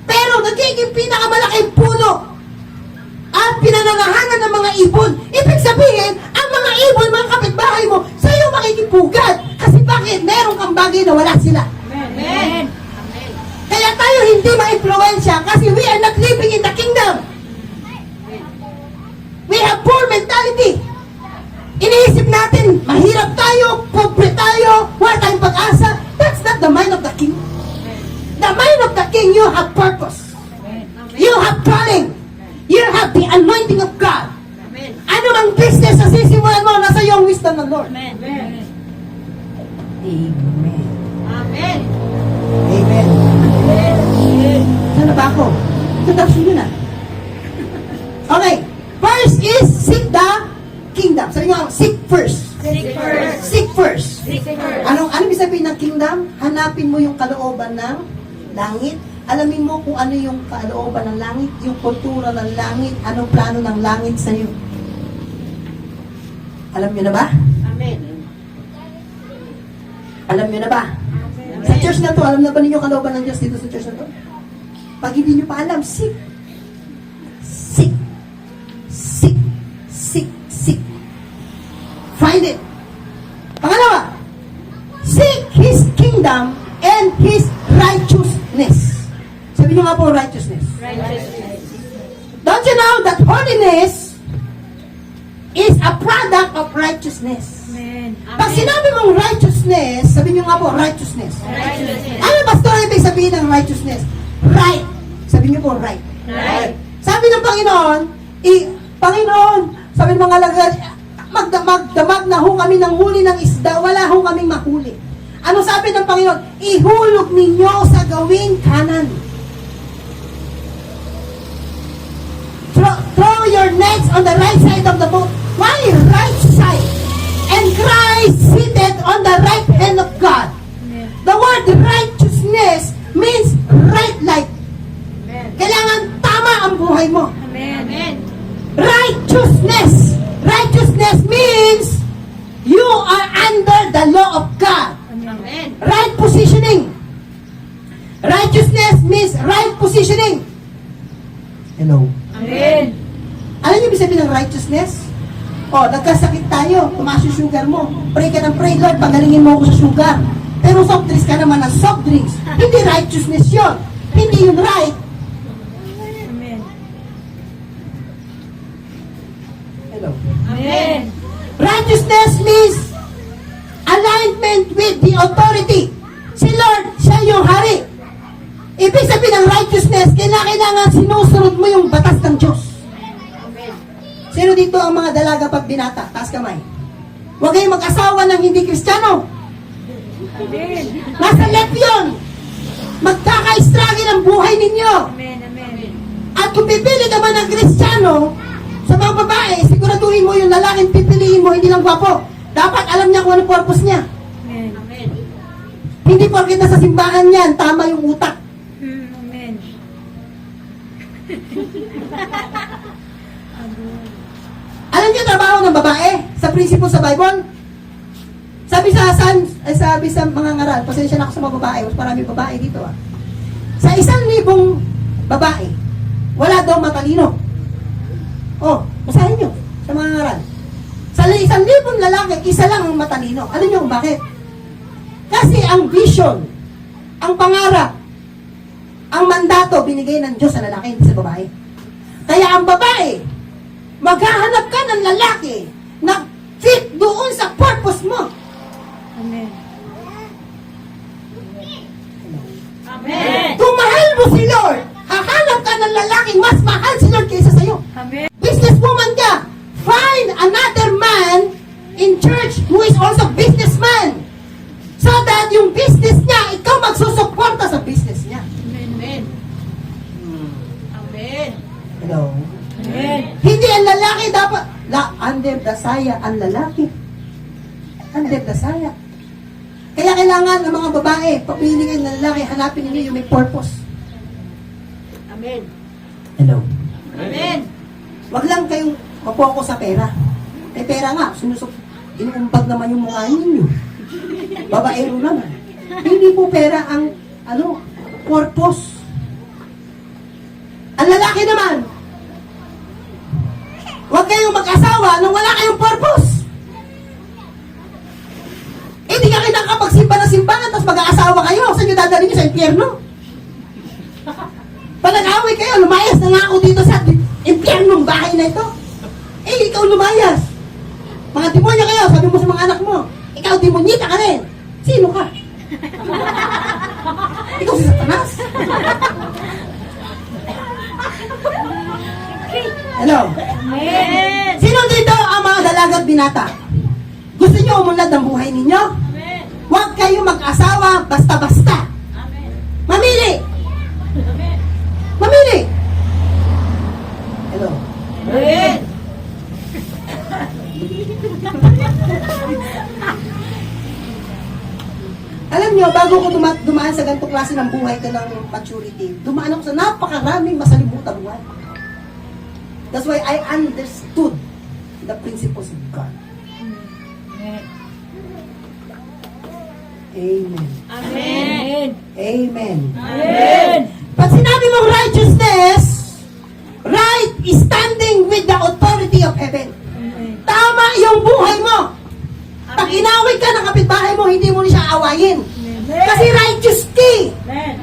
Pero nagiging pinakamalaking puno at pinanangahangan ng mga ibon. Ibig sabihin, ang mga ibon, mga kapitbahay mo, sa iyo makikipugad. Kasi bakit? Meron kang bagay na wala sila. Amen. Kaya tayo hindi ma-impluensya kasi we are not living in the kingdom. We have poor mentality. Iniisip natin, mahirap tayo, pobre tayo, wala tayong pag-asa. That's not the mind of the king. The mind of the king, you have purpose. You have calling. You have the anointing of God. Amen. Ano mang business na sisimulan mo, nasa iyo ang wisdom ng Lord. Amen. Amen. Amen. Amen. Saan na ba ako? Introduction yun ah. Okay. First is seek the kingdom. Sabi nga, seek first. Seek first. Seek first. Seek first. Ano ibig sabihin ng kingdom? Hanapin mo yung kalooban ng langit. Alamin mo kung ano yung kalooban ng langit, yung kultura ng langit, anong plano ng langit sa iyo. Alam niyo na ba? Amen. Alam niyo na ba? Sa church na to, alam na ba ninyo kalooban ng Diyos dito sa church na to? Pag hindi niyo pa alam, seek. Seek. Seek. Seek. Seek. Find it. Pangalawa, seek His kingdom and His righteousness. Sabi niyo nga po, righteousness. Righteousness. Don't you know that holiness is a product of righteousness? Amen. Pag sinabi mong righteousness, sabi niyo nga po, righteousness. Righteousness. Ano pastor ibig sabihin ng righteousness? Right. Sabi niyo po, right. Right. Sabi ng Panginoon, Panginoon, sabi ng mga lagad, magdamag na ho kami ng huli ng isda, wala ho kaming mahuli. Ano sabi ng Panginoon? Ihulog ninyo sa gawing kanan. Throw your nets on the right side of the boat. Why right side? And Christ seated on the right hand of God. Amen. The word righteousness means right life. Amen. Kailangan tama ang buhay mo. Amen. Amen. Righteousness. Righteousness means you are under the law of God. Amen. Right positioning. Righteousness means right positioning. Hello. Amen. Alam niyo ibig sabihin ng righteousness? O, nagkasakit tayo, tumaas yung sugar mo. Pray ka ng pray, Lord, pagalingin mo ako sa sugar. Pero soft drinks ka naman ng soft drinks. Hindi righteousness yun. Hindi yun right. Amen. Hello. Amen. Righteousness means alignment with the authority. Si Lord, siya yung hari. Ibig sabihin ng righteousness, kailangan sinusunod mo yung batas ng Diyos. Amen. Sino dito ang mga dalaga pag binata? Taas kamay. Huwag kayong mag-asawa ng hindi Kristiyano. Amen. Nasa left yun. Magkaka-struggle ang buhay ninyo. Amen. Amen. At kung pipili ka man ng Kristiyano, sa mga babae, siguraduhin mo yung lalaking pipiliin mo, hindi lang gwapo. Dapat alam niya kung ano purpose niya. Amen. Amen. Hindi porkit nasa simbahan niyan, tama yung utak. Amen. Alam niyo trabaho ng babae sa prinsipyo sa Bible? Sabi sa mga ngaral, pasensya na ako sa mga babae, mas marami babae dito Sa 1,000 babae, wala daw matalino. Oh, basahin niyo sa mga ngaral. Sa 1,000 lalaki, isa lang ang matalino. Alam niyo kung bakit? Kasi ang vision, ang pangarap, ang mandato binigay ng Diyos sa lalaki, hindi sa babae. Kaya ang babae, maghahanap ka ng lalaki na fit doon sa purpose mo. Amen. Amen. Kung mahal mo si Lord, hahanap ka ng lalaking mas mahal si Lord kaysa sa'yo. Amen. Businesswoman ka, find another man in church who is also businessman. So that yung business niya, ikaw magsusuporta sa business niya. Amen. Amen. Hello? Amen. Hindi ang lalaki dapat, under the saya ang lalaki. Under the saya. Kaya kailangan ng mga babae, papili kayo ng lalaki, hanapin ninyo yung may purpose. Amen. Hello? Amen. Wag lang kayong mapokus sa pera. May pera nga, inuumpag naman yung mukha ninyo. Babaero naman. Hindi po pera ang, purpose. Ang lalaki naman, huwag kayong mag-asawa nung wala kayong purpose. Hindi ka kinakapagsimba ng simbahan tapos mag-aasawa kayo. Saan nyo dadalhin nyo sa impyerno? Pag nag-away kayo, lumayas na nga ako dito sa impyernong bahay na ito. Ikaw lumayas. Mga demonyo kayo, sabi mo sa mga anak mo, ikaw demonyita ka rin. Sino ka? Ikaw si Satanas. Hello? Amen. Sino dito ang mga dalaga at binata? Gusto niyo umunlad ng buhay ninyo? Amen. Huwag kayo mag-asawa basta-basta. Amen. Mamili! Amen. Mamili! Hello? Amen. Alam niyo, bago ko dumaan sa ganitong klase ng buhay ko ng maturity, dumaan ako sa napakaraming masalibutang buhay. That's why I understood the principles of God. Amen. Amen. Amen. Amen. Pag sinabi mong righteousness, right is standing with the authority of heaven. Tama yung buhay mo. Pag inaway ka ng kapitbahay mo, hindi mo na siya awayin. Kasi righteous ka eh. Amen.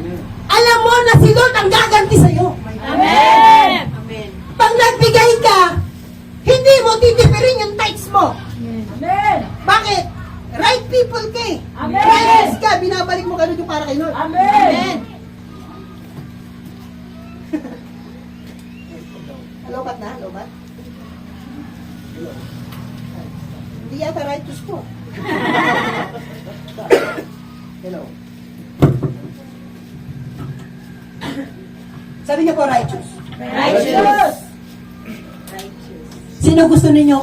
Alam mo na si Lord ang gaganti sa'yo. Amen. Pag nagbigay ka, hindi mo titipirin yung tithes mo. Amen. Bakit? Right people ka eh. Amen. Righteous ka, binabalik mo ganun yung para kay Lord. Amen. Lobat na, lobat. Hindi yata righteous ko. Hello. Sabi niyo po righteous. Righteous. Sino gusto ninyo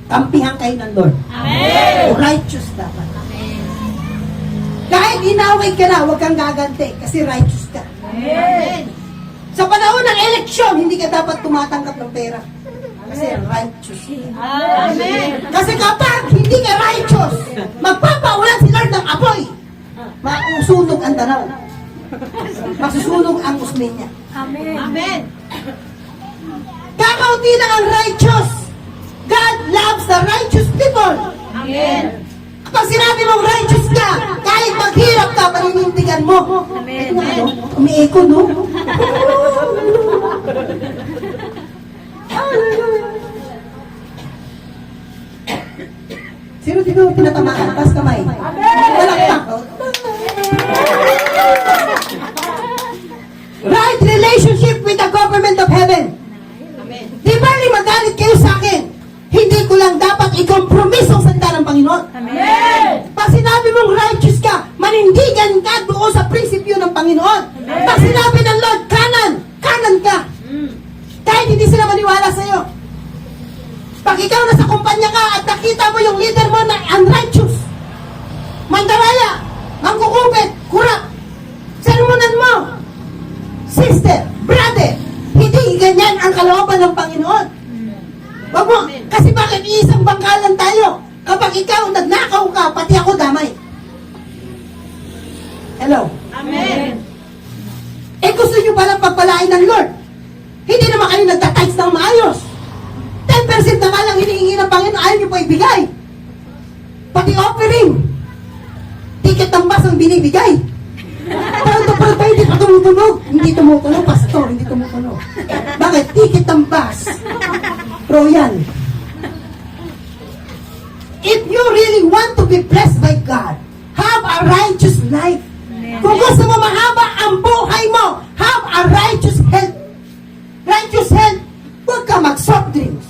kampihan kayo ng Lord? Amen. Righteous dapat. Kahit inaway ka na, huwag kang gaganti kasi righteous ka. Amen. Sa panahon ng eleksyon, hindi ka dapat tumatanggap ng pera. Kasi righteous. Amen. Kasi kapag hindi ka righteous, magpapaulan si Lord ng apoy. Mausunog ang danaw. Masusunog ang usmin niya. Amen. Amen. Kakaunti lang ang righteous. God loves the righteous people. Amen. Kapag sinabi mong righteous ka, kahit maghirap ka, paninindigan mo. Amen. Umiiko, no? Sino dito tinatamaan? Taas kamay. Walang takot. Right relationship with the government of heaven. Di ba magalit kayo sa akin? Hindi ko lang dapat ikompromiso ang salita ng Panginoon. Amen. Pag sinabi mong righteous ka, manindigan ka doon sa prinsipyo ng Panginoon. Pag sinabi ng Lord, kanan, kanan ka. Kahit hindi sila maniwala sa'yo. Pag ikaw nasa kumpanya ka at nakita mo yung leader mo na unrighteous, mandaraya, mangkukupit, kurap, sermonan mo, sister, brother, hindi ganyan ang kalooban ng Panginoon. Wag mo, kasi bakit isang bangkalan tayo? Kapag ikaw nagnakaw ka, pati ako damay. Hello? Amen. Eh gusto nyo palang pagpalain ng Lord. Hindi naman kayo nagtatights ng maayos. 10% na nga lang hinihingi ng Panginoon, ayaw nyo pa ibigay. Pati offering. Ticket ng bus ang binibigay. Parang tayo hindi pa tumutunog. Hindi tumutunog, pastor, hindi tumutunog. Bakit? Ticket ng bus. Royal. If you really want to be blessed by God, have a righteous life. Kung gusto mo mahaba ang buhay mo, have a righteous health. Righteous health. Huwag ka mag-soft drinks.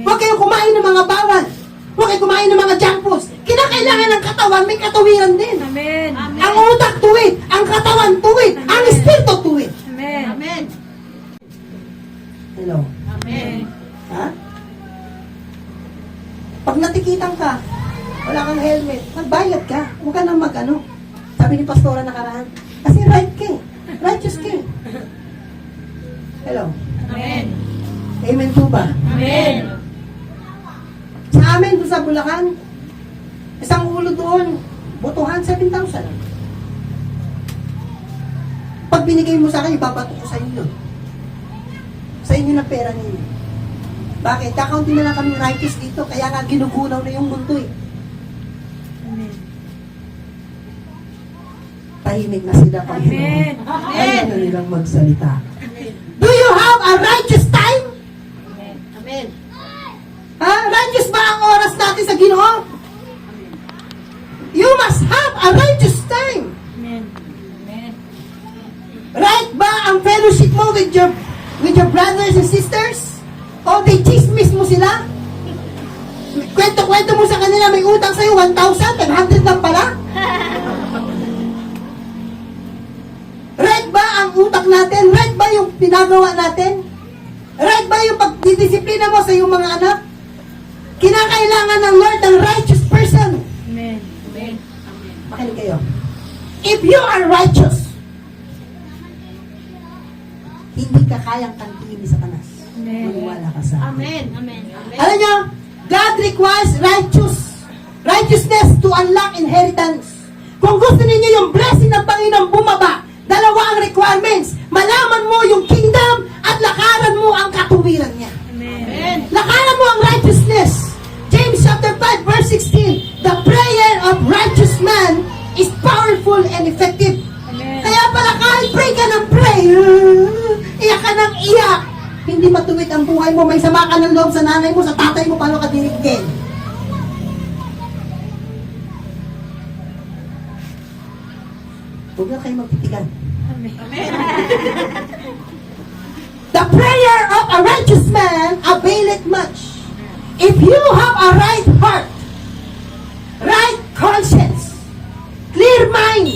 Huwag kayong kumain ng mga bawal. Huwag kayong kumain ng mga junk foods. Kinakailangan ng katawan, may katawiran din. Amen. Ang utak tuwid, ang katawan tuwid, ang espiritu tuwid. Amen. Amen. Hello? Amen. Ha? Pag natikitan ka, wala kang helmet, magbayad ka. Huwag ka nang mag-ano. Sabi ni Pastora nakaraan, kasi right ka eh. Righteous ka eh. Hello? Amen. Amen po ba? Amen. Sa amin, doon sa Bulacan, isang ulo doon, botohan 7,000. Pag binigay mo sa akin, ibabato ko sa inyo. Sa inyo na pera ninyo. Bakit? Kakaunti na lang kami righteous dito, kaya nga ginugunaw na yung mundo eh. Amen. Tahimik na sila, Panginoon. Amen. Ayaw na nilang magsalita. Do you have a righteous time? Amen. Ha? Righteous ba ang oras natin sa Ginoo? You must have a righteous time. Amen. Amen. Right ba ang fellowship mo with your brothers and sisters? O they chismis mo sila? Kwento-kwento mo sa kanila may utang sa'yo 1,000, 100 lang pala? Right ba ang utak natin? Right ba yung pinagawa natin? Right ba yung pagdidisiplina mo sa iyong mga anak? Kinakailangan ng Lord ng righteous person. Amen. Amen. Makinig kayo. If you are righteous, hindi ka kayang kantiin sa panas. Amen. Maniwala ka sa akin. Amen. Amen. Amen. Alam nyo, God requires righteousness to unlock inheritance. Kung gusto ninyo yung blessing ng Panginoon bumaba, dalawa ang requirements. Malaman mo yung kingdom at lakaran mo ang katuwiran niya. Amen. Lakaran mo ang righteousness. James chapter 5 verse 16, the prayer of righteous man is powerful Iyak ka ng iyak. Hindi matuwid ang buhay mo. May sama ka ng loob sa nanay mo, sa tatay mo, paano ka dinigdin? Huwag na kayo magtitigan. The prayer of a righteous man availeth much. If you have a right heart, right conscience, clear mind,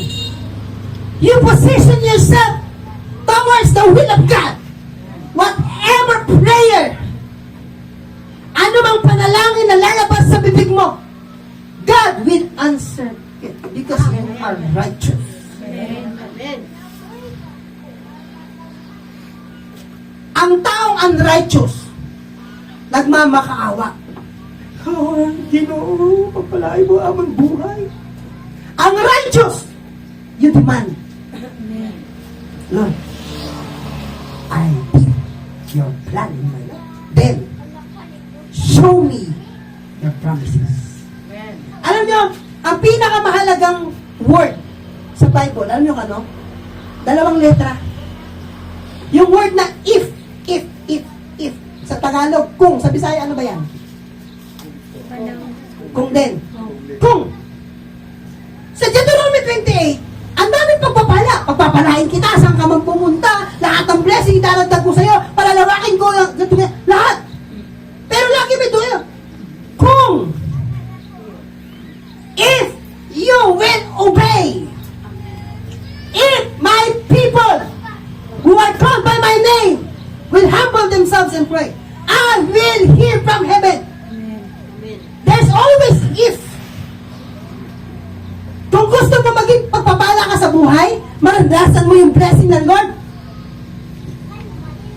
you position yourself towards the will of God. Whatever prayer, anumang panalangin na lalabas sa bibig mo, God will answer it because you are righteous. Amen. Ang taong unrighteous, nagmamakaawa. Oh, Ginoo, pagpalain mo amang buhay. Ang righteous, you demand, Lord, I did your plan in my life. Then, show me your promises. Amen. Alam nyo, ang pinakamahalagang word sa Bible, alam nyo ano? 2 letra. Yung word na if. Sa Tagalog, kung. Sa Bisaya, ano ba yan? Kung din. Kung. Sa Deuteronomy 28, ang daming pagpapala. Pagpapalain kita, saan ka man pumunta, lahat ng blessing idaragdag ko sa'yo, palalawakin ko, lahat. Pero lagi may doon. Kung. If you will obey. If my people who are called by my name will humble themselves and pray, I will hear from heaven. Amen. There's always if. Kung gusto mo maging pagpapala ka sa buhay, maranasan mo yung blessing ng Lord,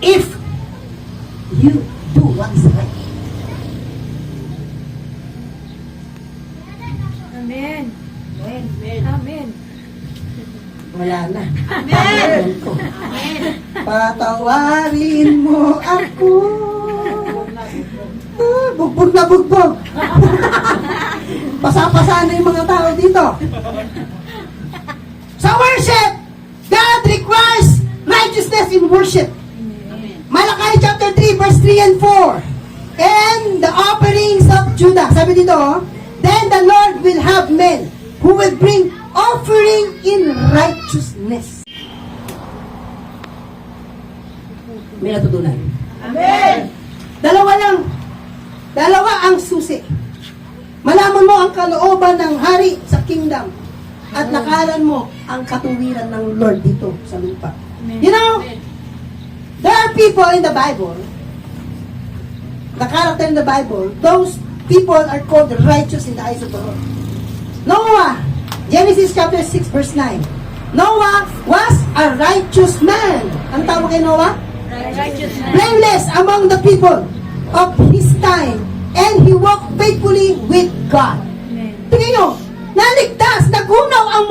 if you do what is right. Amen. Amen. Amen. Wala na. Amen. Ko. Patawarin mo ako. Bugbog na bugbog. Pasa-pasa na yung mga tao dito. Sa worship, God requires righteousness in worship. Malachi chapter 3 verse 3 and 4. And the offerings of Judah. Sabi dito, then the Lord will have men who will bring offering in righteousness. May natutunan. Amen. Dalawa ang susi. Malaman mo ang kalooban ng hari sa kingdom at lakaran mo ang katuwiran ng Lord dito sa lupa. You know, there are people in the Bible, the character in the Bible, those people are called righteous in the eyes of the Lord. Noah, Genesis chapter 6 verse 9. Noah was a righteous man. Ang tawag kay Noah? Righteousness. Blameless among the people of his time, and he walked faithfully with God. Amen. Tingnan nyo, naligtas, nagunaw ang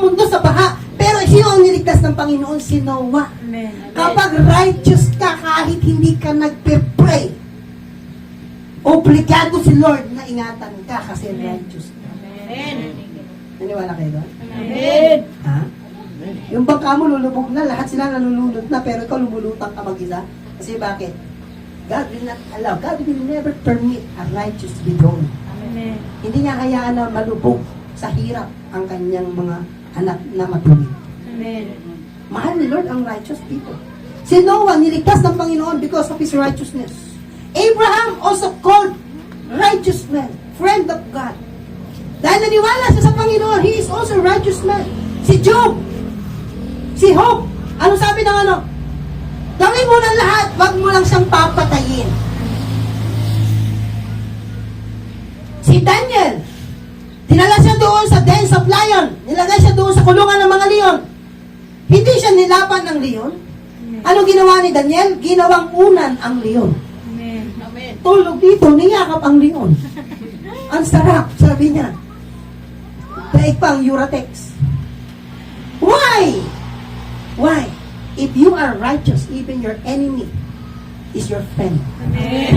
mundo sa baha, pero sino ang niligtas ng Panginoon? Si Noah. Amen. Kapag righteous ka, kahit hindi ka nagpe-pray, obligado si Lord na ingatan ka kasi righteous ka. Amen. Naniwala kayo doon? Amen. Ha? Yung bangka mo lulubog na, lahat sila nalulunod na, pero ikaw lumulutang ka mag-isa. Kasi bakit? God will not allow, God will never permit a righteous to be gone. Amen. Hindi niya hayaan na malubog sa hirap ang kanyang mga anak na matuwid. Amen. Mahal ni Lord ang righteous people. Si Noah, niligtas ng Panginoon because of his righteousness. Abraham also called righteous man, friend of God. Dahil naniwala siya sa Panginoon, he is also a righteous man. Si Job, si Job, ano sabi ng ano? Gawin mo ng lahat, wag mo lang siyang papatayin. Si Daniel, dinala siya doon sa dens of lion. Nilagay siya doon sa kulungan ng mga leon. Hindi siya nilaban ng leon. Ano ginawa ni Daniel? Ginawang unan ang leon. Amen. Amen. Tulog dito, niyakap ang leon. Ang sarap, sabi niya. Daig pang Uratex. Why? Why? If you are righteous, even your enemy is your friend. Amen.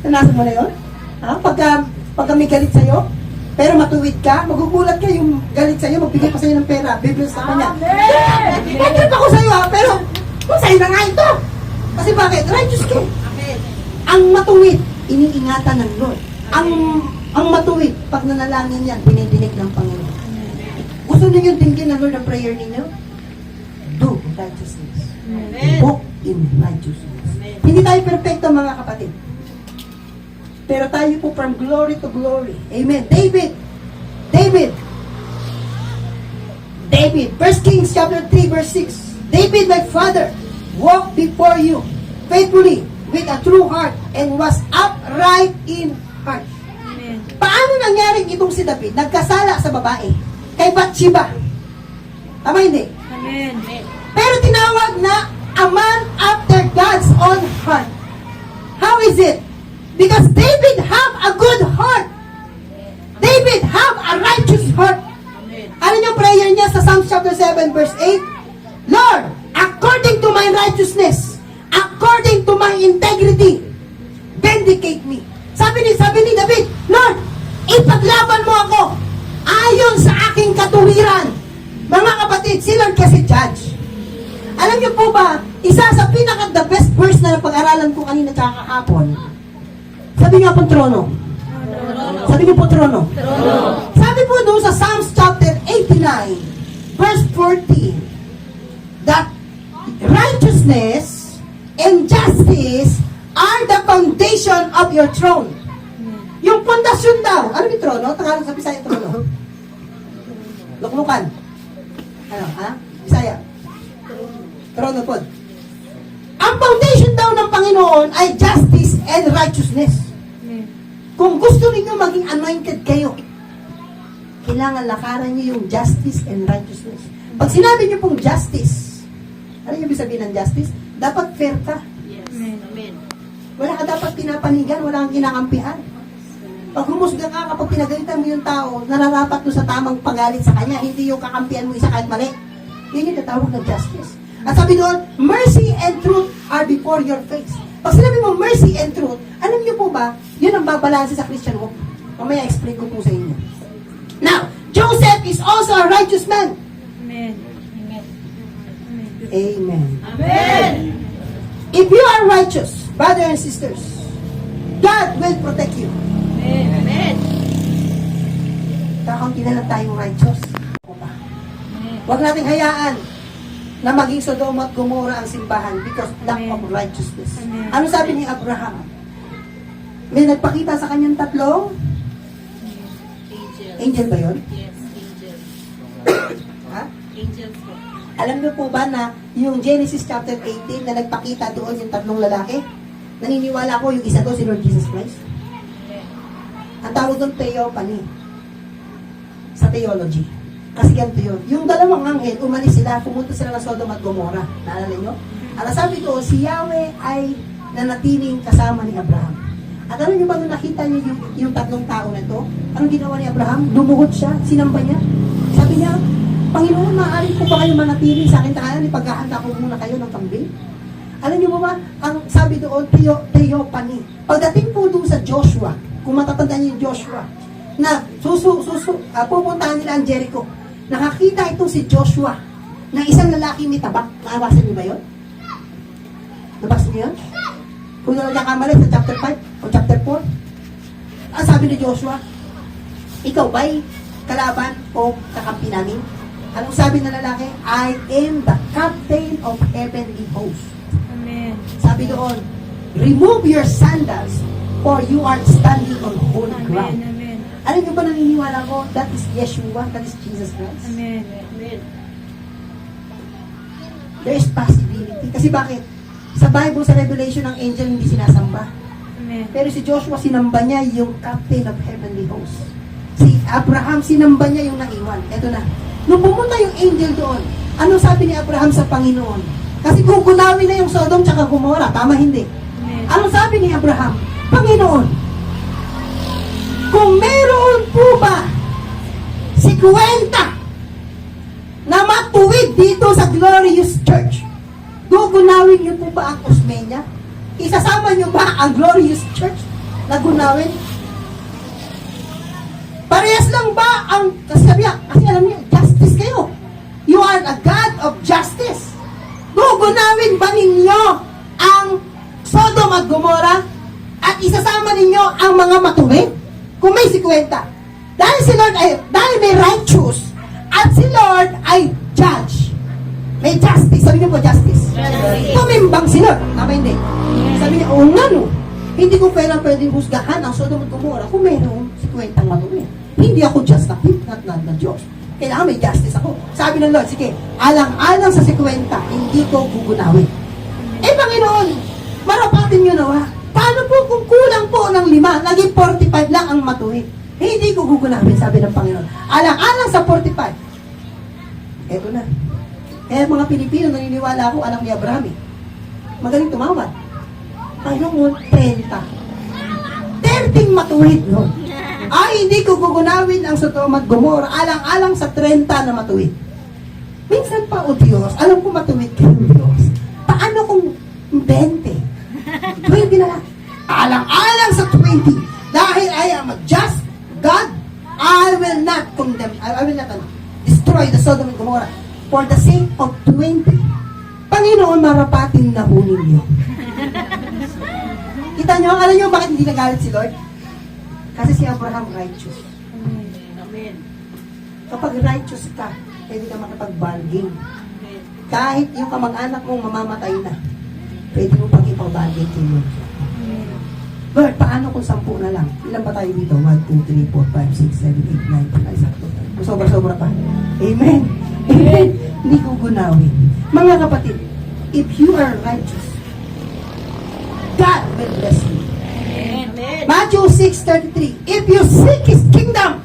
Nanasan mo na yun? Ha? Pagka may galit sa'yo, pero matuwid ka, magugulat ka yung galit sa'yo, magbigay pa sa'yo ng pera, bibless ka pa niya. Pwede pa ko sa'yo ha, pero kung sa'yo na nga ito. Kasi bakit? Righteous ka. Amen. Ang matuwid, iniingatan ng Lord. Ang matuwid, pag nanalangin yan, dinidinig ng Panginoon. Gusto niyo yung tingin ng Lord ang prayer ninyo? Do righteousness. Amen. Walk in righteousness. Amen. Hindi tayo perfecto mga kapatid. Pero tayo po from glory to glory. Amen. David, 1 Kings chapter 3 verse 6. David, my father, walked before you faithfully with a true heart and was upright in heart. Amen. Paano nangyaring itong si David? Nagkasala sa babae kay Bathsheba. Tama hindi? Amen. Pero tinawag na a man after God's own heart. How is it? Because David have a good heart. David have a righteous heart. Amen. Ano yung prayer niya sa Psalms chapter 7 verse 8? Lord, according to my righteousness, according to my integrity, vindicate me. Sabi ni David, Lord, ipaglaban mo ako ayon sa aking katuwiran. Mga kapatid, si Lord kasi judge. Alam niyo po ba, isa sa pinaka-the best verse na napag-aralan ko kanina tsaka kahapon, sabi niya po trono. Sabi niyo po trono. Sabi po doon sa Psalms chapter 89, verse 14, that righteousness and justice are the foundation of your throne. Yung pundasyon daw. Ano yung trono? Tagalog sa Bisaya trono. Luklukan. Ano, ha? Bisaya. Trono po. Ang foundation daw ng Panginoon ay justice and righteousness. Kung gusto niyo maging anointed kayo, kailangan lakaran niyo yung justice and righteousness. Pag sinabi niyo pong justice, ano yung ibig sabihin ng justice? Dapat fair ka. Yes. Amen. Wala ka dapat pinapanigan, wala kang kinakampihan. Pag humusga ka, kapag pinagalitan mo yung tao, nararapat mo sa tamang pagalit sa kanya, hindi yung kakampihan mo isa kahit mali. Yun yung tatawag na justice. At sabi doon, mercy and truth are before your face. Pag sinabi mo mercy and truth, alam niyo po ba, yun ang babalanse sa Christian walk. Mamaya explain ko po sa inyo. Now, Joseph is also a righteous man. Amen. Amen. Amen. If you are righteous, brothers and sisters, God will protect you. Amen. Kakaunti na lang tayong righteous. Huwag nating hayaan na maging Sodom at Gomorrah ang simbahan because lack of righteousness. Amen. Ano sabi ni Abraham? May nagpakita sa kanyang tatlong Angel. angel ba yun? Yes, angel. Ha? Angels po. Alam niyo po ba na yung Genesis chapter 18 na nagpakita doon yung tatlong lalaki? Naniniwala ko yung isa to si Lord Jesus Christ. Ang tawag doon theophany sa theology. Kasi ganito yun. Yung dalawang anghel, umalis sila, pumunta sila ng Sodom at Gomorrah. Naalala nyo? Ang sabi ko, si Yahweh ay nanatiling kasama ni Abraham. At alam nyo ba nung nakita niyo yung tatlong tao na to? Anong ginawa ni Abraham? Lumuhod siya, sinamba niya. Sabi niya, Panginoon, maaari po ba kayo manatili sa akin tahanan? Ipaghahanda ko muna kayo ng kambing. Alam niyo ba, ang sabi doon, theophany. Pagdating po doon sa Joshua, kung matatandaan niyo yung Joshua, na pupuntahan nila ang Jericho. Nakakita itong si Joshua na isang lalaki may tabak. Naawasan niyo ba yun? Nabasa niyo yun? Kung nagkakamali sa chapter 5 o chapter 4, ang sabi ni Joshua, ikaw ba'y kalaban o kakampi namin? Anong sabi ng lalaki? I am the captain of heavenly hosts. Amen. Sabi doon, remove your sandals for you are standing on holy ground. Amen. Amen. Alam niyo ba naniniwala ko, that is Yeshua, that is Jesus Christ? Amen. Amen. There is possibility. Kasi bakit? Sa Bible, sa Revelation, ang angel hindi sinasamba. Amen. Pero si Joshua, sinamba niya yung captain of heavenly hosts. Si Abraham, sinamba niya yung naiwan. Eto na. Nung pumunta yung angel doon, ano sabi ni Abraham sa Panginoon? Kasi gugunawin na yung Sodom tsaka Gomorrah. Tama hindi? Amen. Ano sabi ni Abraham? Panginoon, kung meron po ba si Kwenta na matuwid dito sa Glorious Church, gugunawin niyo po ba ang Osmeña? Isasama niyo ba ang Glorious Church na gunawin? Parehas lang ba ang, kasi sabi niya, kasi alam niya, justice kayo. You are a God of justice. Gugunawin ba ninyo ang Sodom at Gomorrah at isasama ninyo ang mga matuwid? Kung may 50. Dahil si Lord ay, dahil may righteous at si Lord ay judge. May justice. Sabi niyo po, justice. Tumimbang si Lord. Tama hindi? Sabi niya, oo nga no. Hindi ko pwedeng husgahan ang Sodom at Gomorrah kung mayroong 50 matuwid. Hindi ako just not na Diyos. Kailangan may justice ako. Sabi ng Lord, sige, alang-alang sa 50, hindi ko gugunawin. Eh, Panginoon, marapatin nyo nawa. Paano po kung kulang po ng 5, naging 45 lang ang matuwid? Hindi ko gugunawin, sabi ng Panginoon. Alang-alang sa 45. Eto na. Kaya mga Pilipino, naniniwala ako, anak ni Abraham eh. Magaling tumawad. Panginoon, 30. 30 matuwid, no? Ay, hindi ko gugunawin ang Sodom at Gomorrah alang-alang sa 30 na matuwid. Minsan pa, o Diyos, alam ko matuwid kayo, Diyos. Paano kung 20? 20 na lang. Alang-alang sa 20. Dahil I am a just God, I will not condemn, I will not destroy the Sodom and Gomorrah for the sake of 20. Panginoon, marapatin na ho ninyo. Kita nyo, alam nyo bakit hindi nagalit si Lord? Kasi si Abraham righteous. Amen. Kapag righteous ka, pwede ka makapag-bargain. Kahit yung kamag-anak mong mamamatay na, pwede mo pag ipag-bargain kay Lord. Lord, paano kung 10 na lang? Ilan ba tayo dito? 1, 2, 3, 4, 5, 6, 7, 8, 9, 10. Ay, sakto. Sobra-sobra pa. Amen. Amen. Hindi ko gunawin. Mga kapatid, if you are righteous, God will bless you. Amen. Matthew 6:33. If you seek His kingdom,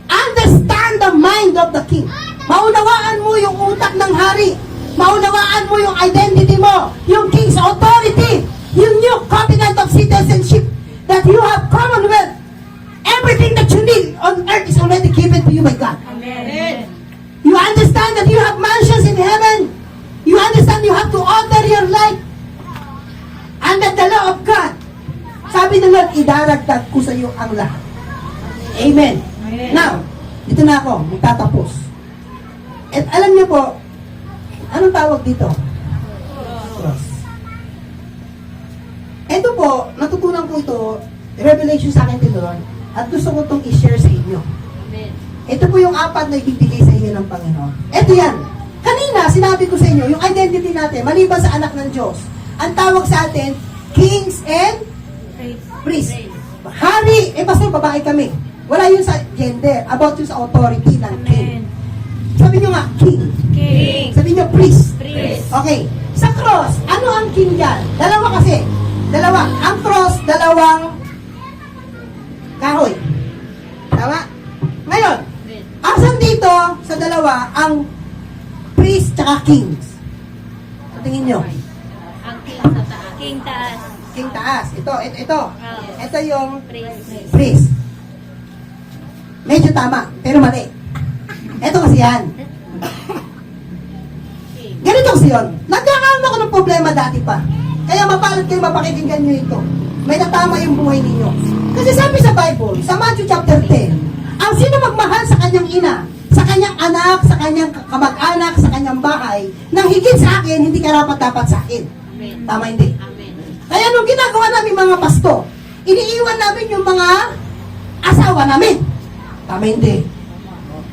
understand the mind of the king. Maunawaan mo yung utak ng hari. Maunawaan mo yung identity mo. Yung king's authority. Yung new covenant of citizenship. That you have commonwealth. Everything that you need on earth is already given to you by God. Amen. You understand that you have mansions in heaven. You understand you have to order your life under the law of God. Sabi ng Lord, idaragdag ko sa iyo ang lahat. Amen. Amen. Now, dito na ako, magtatapos. At alam niyo po, anong tawag dito? Cross. Ito po, natutunan ko ito, revelation sa akin din Lord, at gusto ko itong i-share sa inyo. Amen. Ito po yung 4 na ibibigay sa inyo ng Panginoon. Ito yan. Kanina, sinabi ko sa inyo, yung identity natin, maliban sa anak ng Diyos, ang tawag sa atin, kings and Praise. priest. Hari, basta babae kami. Wala yun sa gender, about yun sa authority ng king. Amen. Sabi nyo nga, king. King. Sabi nyo, priest. Priest. Okay. Sa cross, ano ang king dyan? Dalawa kasi. Dalawa. Ang cross, dalawang kahoy. Tama? Ngayon, asan dito sa dalawa ang priest tsaka kings? Sa tingin nyo? Ang king sa taas. King taas. King taas. Ito. Ito yung Praise. priest. Medyo tama, pero mali. Ito kasi yan. Ganito kasi yun. Nagkakaroon ako ng problema dati pa. Kaya mapalad kayo mapakikinggan nyo ito. May natama yung buhay ninyo. Kasi sabi sa Bible, sa Matthew chapter 10, ang sino magmahal sa kanyang ina, sa kanyang anak, sa kanyang kamag-anak, sa kanyang bahay, nang higit sa akin, hindi karapat-dapat sa akin. Amen. Tama hindi? Amen. Kaya nung ginagawa namin mga pasto, iniiwan namin yung mga asawa namin. Tama hindi?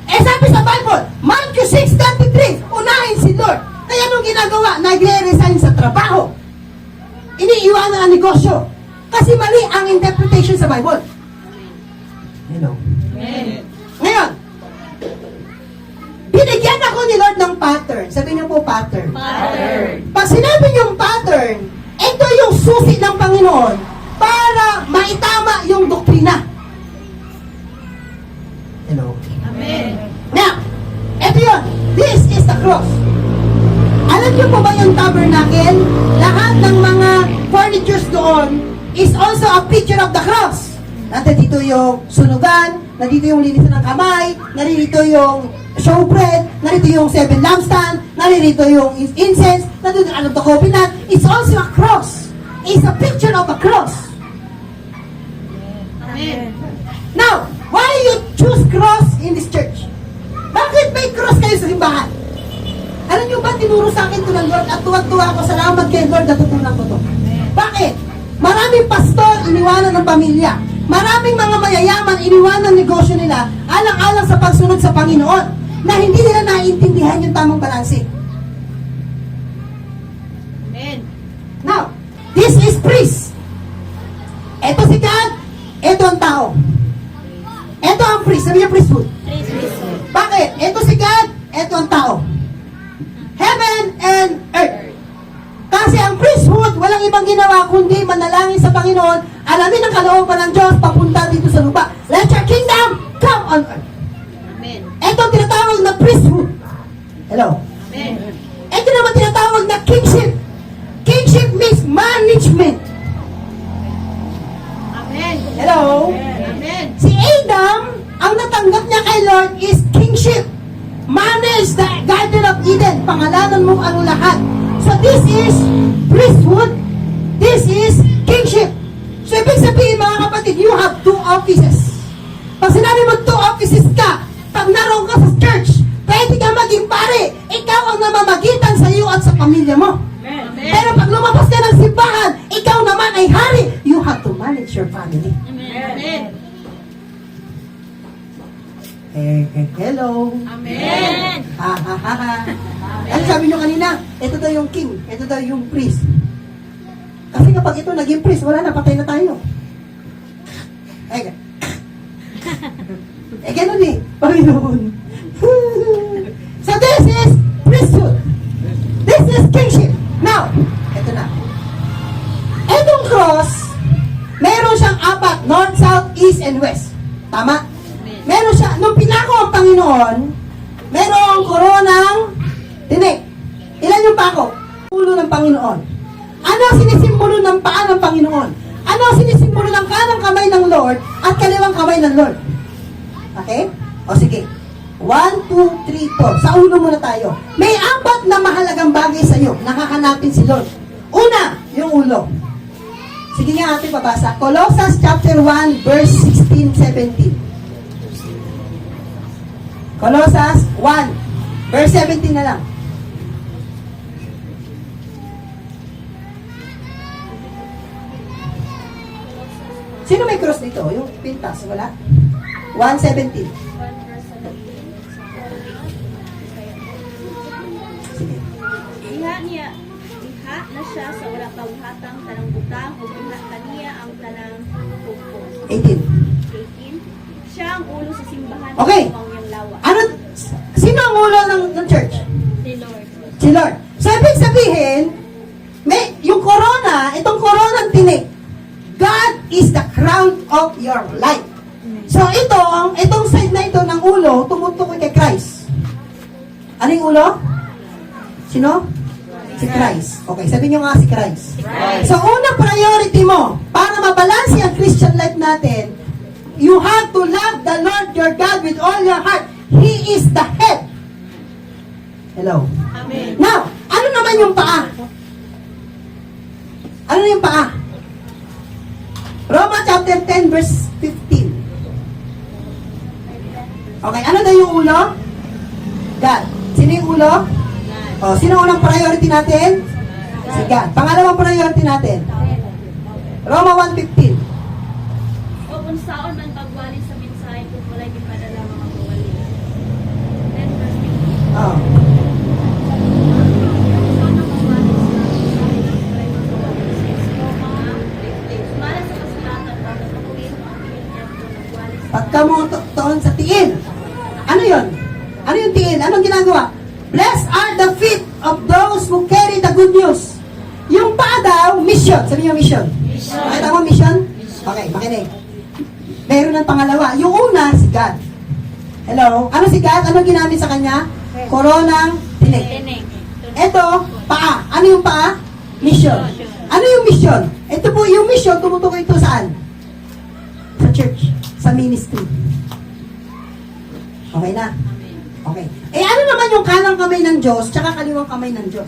Eh sabi sa Bible, Matthew 6:33, unahin si Lord. Kaya nung ginagawa, nagre-resign sa trabaho. Iniiwanan ang negosyo. Kasi mali ang interpretation sa Bible. Hello. Amen. Ngayon, binigyan ako ni Lord ng pattern. Sabi niyo po pattern. Father. Pag sinabi niyong pattern, ito yung susi ng Panginoon para maitama yung doktrina. Hello. Amen. Now, ito yun. This is the cross. Alam niyo po ba yung tabernacle? Lahat ng mga furnitures doon is also a picture of the cross. Nandito yung sunugan, nandito yung linisan ng kamay, nandito yung showbread, nandito yung 7 lampstand, nandito yung incense, nandito yung the covenant. It's also a cross. It's a picture of a cross. Amen. Now, why you choose use cross in this church. Bakit may cross kayo sa simbahan? Alam niyo ba, tinuro sa akin ito ng Lord at tuwag-tuwa ako, salamat kay Lord, natutunan ko to. Bakit? Maraming pastor iniwanan ng pamilya. Maraming mga mayayaman iniwanan ng negosyo nila alang-alang sa pagsunod sa Panginoon na hindi nila naiintindihan yung tamang balanse. Amen. Now, this is priest. Ito si God, ito ang tao. Ito ang priest, sabi niya priesthood. Praise God. Bakit? Ito si God, ito ang tao. Heaven and earth. Kasi ang priesthood, walang ibang ginawa kundi manalangin sa Panginoon, alamin ang kalooban ng Diyos, papunta dito sa lupa. Let your kingdom come on earth. Amen. Ito ang tinatawag na priesthood. Hello? Amen. Ito naman tinatawag na kingship. Kingship means management. Amen. Hello? Amen. Si Adam, ang natanggap niya kay Lord is kingship. Manage the Garden of Eden. Pangalanan mo ang lahat. So this is priesthood. This is kingship. So ibig sabihin mga kapatid, you have two offices. Pag sinabi mo two offices ka, pag naroon ka sa church, pwede ka maging pare. Ikaw ang namamagitan sa iyo at sa pamilya mo. Amen. Pero pag lumabas ka ng simbahan, ikaw naman ay hari. You have to manage your family. Amen. Hello. Amen. Ha ha ha ha. Ano sabi nyo kanina? Ito daw yung king. Ito daw yung priest. Kasi kapag ito naging priest, wala na, patay na tayo. Ganun eh. Panginoon. So this is priesthood. This is kingship. Now, ito na. Itong cross, meron siyang apat, north, south, east, and west. Tama? Meron siya, nung pinako ang Panginoon, merong koronang tinik. Ilan yung pako? Ulo ng Panginoon. Ano ang sinisimbolo ng paa ng Panginoon? Ano ang sinisimbolo ng kanang kamay ng Lord at kaliwang kamay ng Lord? Okay? O sige. 1, 2, 3, 4. Sa ulo muna tayo. May apat na mahalagang bagay sa iyo. Nakahanapin si Lord. Una, yung ulo. Sige nga ating babasa. Colossians chapter 1, verse 16, 17. Colossians 1, verse 17 na lang. Sino may cross dito? Yung pintas, wala? 1:17. Sige. Iha na siya sa wala paghatang tanang butang o iha kaniya ang tanang pugpo. 18. 18. Siya ang ulo sa simbahan Okay. ng pangyang lawa. Ano? Sino ang ulo ng church? Si Lord. Si Lord. So, ibig sabihin, yung corona, itong coronang tinik, God is the crown of your life. So, itong side na ito ng ulo, tumutukoy kay Christ. Ano yung ulo? Sino? Si Christ. Okay, sabi nyo nga si Christ. So, unang priority mo, para mabalansi ang Christian life natin, you have to love the Lord your God with all your heart. He is the head. Hello? Amen. Now, ano naman yung paa? Ano yung paa? Roma chapter 10 verse 15. Okay, ano daw yung ulo? God. Sino yung ulo? O, sino unang priority natin? Si God. Pangalawang priority natin? Roma 1:15. O kung saan man pagwali sa mensahe kung wala'y ipadala mga buwali. Then verse 15. Oh. Pagka mo toon sa tiil. Ano yon? Ano yung tiil? Anong ginagawa? Blessed are the feet of those who carry the good news. Yung paa daw, mission. Sabi niyo mission. Makita mo mission? Okay, makinig. Meron ng pangalawa. Yung una, si God. Hello? Ano si God? Ano ginamit sa kanya? Koronang tinik. Tinig. Ito, paa. Ano yung paa? Mission. Ano yung mission? Ito po, yung mission, tumutukoy ito saan? Sa church. Sa ministry. Okay na? Okay. Eh ano naman yung kanang kamay ng Diyos tsaka kaliwang kamay ng Diyos?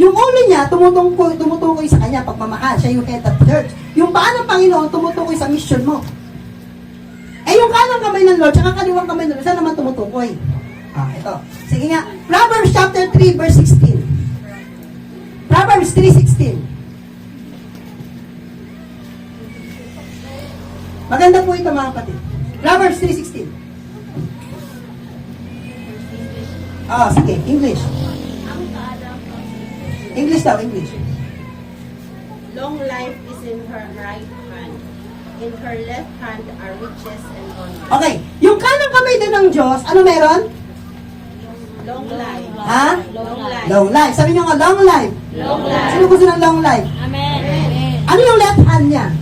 Yung ulo niya, tumutukoy sa kanya pagmamahal. Siya yung head of church. Yung paa ng Panginoon, tumutukoy sa mission mo. Eh yung kanang kamay ng Lord, tsaka kaliwang kamay ng Lord, saan naman tumutukoy? Ito. Sige nga. Proverbs chapter 3, verse 16. Proverbs 3:16. Maganda po ito mga kapatid. Proverbs 3:16. Sige. English. Ang kaadam English daw, English. Long life is in her right hand. In her left hand are riches and honor. Okay. Yung kanang kamay din ng Diyos, ano meron? Long life. Ha? Long life. Long life. Sabi nyo nga, long life. Long life. Sino gusto ng long life? Amen. Amen. Ano yung left hand niya?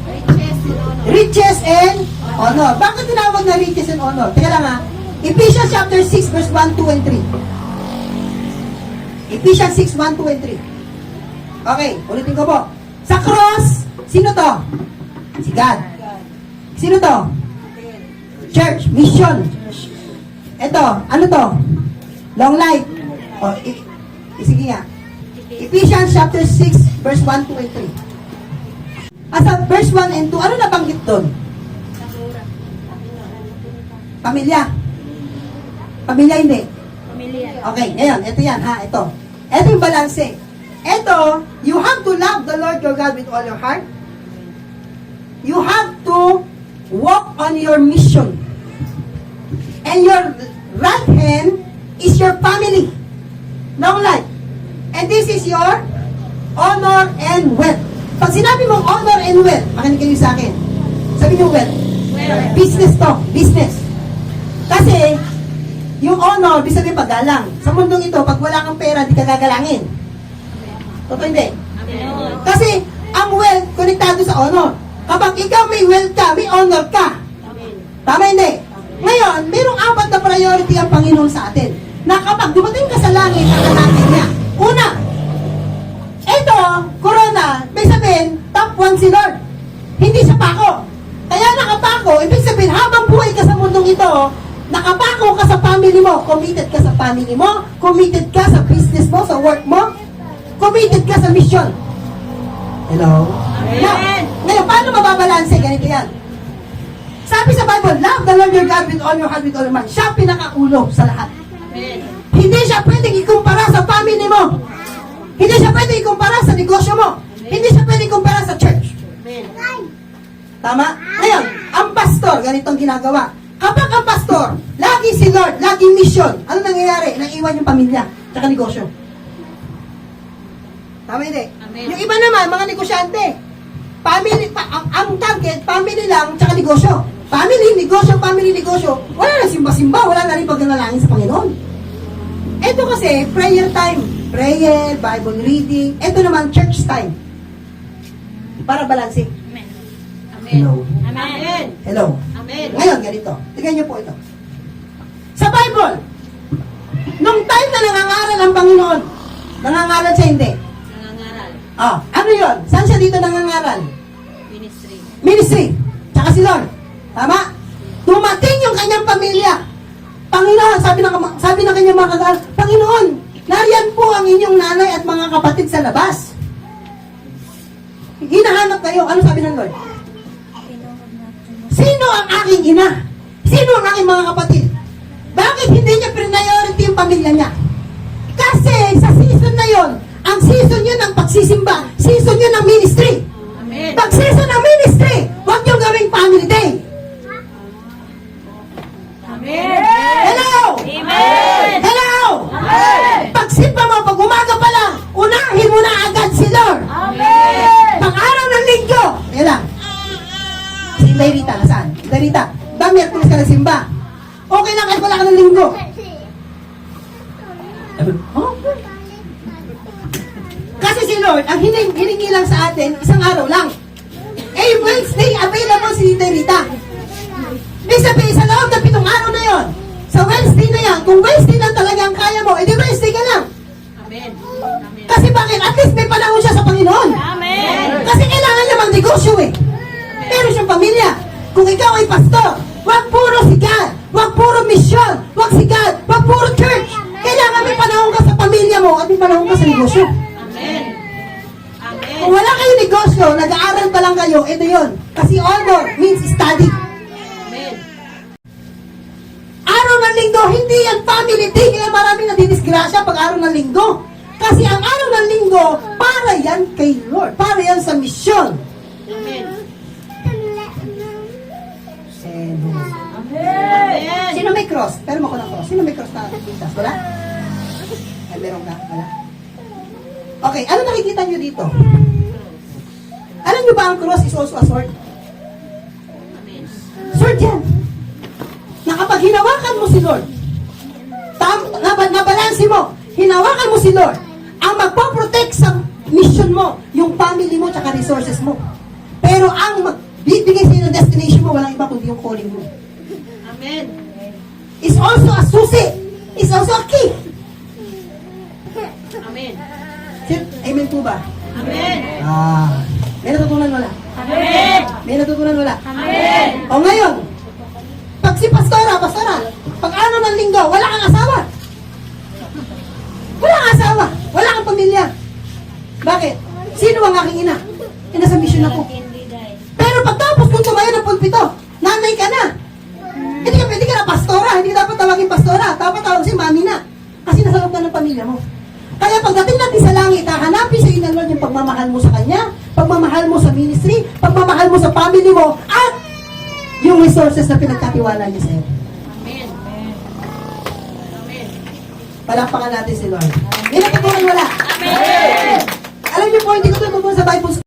Riches and honor. Riches and honor. Bakit tinawag na riches and honor? Teka lang ha. Ephesians chapter 6 verse 1, 2, and 3. Ephesians 6, 1, 2, and 3. Okay, ulitin ko po. Sa cross, sino to? Si God. Sino to? Church, mission. Ito, ano to? Long life. Sige nga. Ephesians chapter 6 verse 1, 2, and 3. Sa verse 1 and 2, ano nabanggit doon? Pamilya. Pamilya hindi. Pamilya. Okay, ngayon, ito yan ha, ito. Ito yung balanse. Ito, you have to love the Lord your God with all your heart. You have to walk on your mission. And your right hand is your family. Long life. And this is your honor and wealth. Pag sinabi mong honor and wealth, makinig kayo sa akin. Sabi niyo wealth. Business to. Business. Kasi, yung honor, di sabihin paggalang. Sa mundong ito, pag wala kang pera, di ka gagalangin. Totoo hindi? Amen. Kasi, ang wealth, konektado sa honor. Kapag ikaw may wealth ka, may honor ka. Tama hindi? Ngayon, mayroong apat na priority ang Panginoon sa atin. Na kapag dumating ka sa langit, nakalangin niya. Una, ito, corona, may sabihin, top 1 si Lord. Hindi siya pako. Kaya nakapako, ibig sabihin, habang buhay ka sa mundong ito, nakapako ka sa family mo, committed ka sa family mo, committed ka sa business mo, sa work mo, committed ka sa mission. Hello? Amen. Ngayon, paano mababalanse? Ganito yan. Sabi sa Bible, love the Lord your God with all your heart, with all your mind. Siya pinakaulo sa lahat. Amen. Hindi siya pwedeng ikumpara sa family mo. Hindi siya pwedeng ikumpara sa negosyo mo. Hindi siya pwedeng ikumpara sa church. Tama? Ngayon, ang pastor, ganitong ginagawa. Kapag ang pastor, lagi si Lord, lagi mission, ano nangyayari? Naiwan yung pamilya, tsaka negosyo. Tama hindi? Amen. Yung iba naman, mga negosyante, ang target, family lang, tsaka negosyo. Family, negosyo. Wala na simba-simba, wala na rin pagnanalangin sa Panginoon. Ito kasi, prayer time. Prayer, Bible reading. Ito naman, church time. Para balanse. Amen. Hello. Amen. Hello. Amen. Ngayon, ganito. Tignan niyo po ito. Sa Bible, nung time na nangangaral ang Panginoon, nangangaral siya hindi. Nangangaral. Ano yun? Saan siya dito nangangaral? Ministry. Ministry. Tsaka si Lord. Tama? Dumating yung kanyang pamilya. Panginoon, sabi ng kanyang mga kagaral, Panginoon, nariyan po ang inyong nanay at mga kapatid sa labas. Hinahanap kayo. Ano sabi ng Lord? Sino ang aking ina? Sino ang aking mga kapatid? Bakit hindi niya priority yung pamilya niya? Kasi sa season na yon, ang season yun ng pagsisimba, season yun ng ministry. Amen. Pag season ng ministry, huwag niyong gawing family day. Amen. Hello! Amen. Hello! Amen. Pagsimba mo, pag umaga pa lang, unahin mo na agad si Lord. Amen. Pag araw ng linggo, yan lang. Si Inday Rita, nasaan? Inday Rita, ba Miyerkules ka nagsimba? Okay lang kahit wala ka ng linggo. Oh? Kasi si Lord, ang hiningi lang sa atin, isang araw lang. Eh, Wednesday, available si Inday Rita. Ibig sabihin, sa loob ng 7 araw na yon, sa Wednesday na yan, kung Wednesday lang talaga ang kaya mo, edi Wednesday ka lang. Amen. Amen. Kasi bakit? At least may panahon siya sa Panginoon. Amen. Kasi kailangan niya mag-negosyo eh. Meron siyang pamilya. Kung ikaw ay pastor, wag puro sigat, wag puro mission, wag sigat, wag puro church. Kailangan may panahon ka sa pamilya mo at may panahon ka sa negosyo. Amen. Amen. Kung wala kayong negosyo, nag-aaral pa lang kayo, ito yon. Kasi honor means study. linggo, hindi yan family day. Kaya maraming nadidisgrasya pag araw ng linggo. Kasi ang araw ng linggo, para yan kay Lord. Para yan sa misyon. Amen. Amen. Sino may cross? Pero mo ko ng cross. Sino may cross na pintas? Wala? Ay, meron ka? Wala? Okay, ano nakikita nyo dito? Alam nyo ba ang cross is also a sword? Amen. Sword yan. Na kapag hinawakan mo si Lord, nabalansi mo, hinawakan mo si Lord, ang magpaprotect sa mission mo, yung family mo, tsaka resources mo. Pero ang magbibigay sa'yo ng destination mo, walang iba kundi yung calling mo. Amen. Is also a susi. Is also a key. Amen. Amen po ba? Amen. May natutunan wala? Amen. May natutunan wala? Amen. O ngayon, pag si pastora, pag ano ng linggo, wala kang asawa. Wala kang asawa. Wala kang pamilya. Bakit? Sino ang aking ina? Nasa mission ako. Pero pagtapos kung tumayo ng pulpito, nanay ka na. Hindi ka na pastora. Hindi dapat tawagin pastora. Dapat tawag si mami na. Kasi nasa loob ka ng pamilya mo. Kaya pagdating natin sa langit, hahanapin sa iyo ng Lord yung pagmamahal mo sa Kanya, pagmamahal mo sa ministry, pagmamahal mo sa family mo, at yung resources na pinagkatiwala niya sa iyo. Amen. Amen. Palakpakan natin si Lord. May natutunan wala? Amen. Alam niyo po, hindi ko ito sa Bible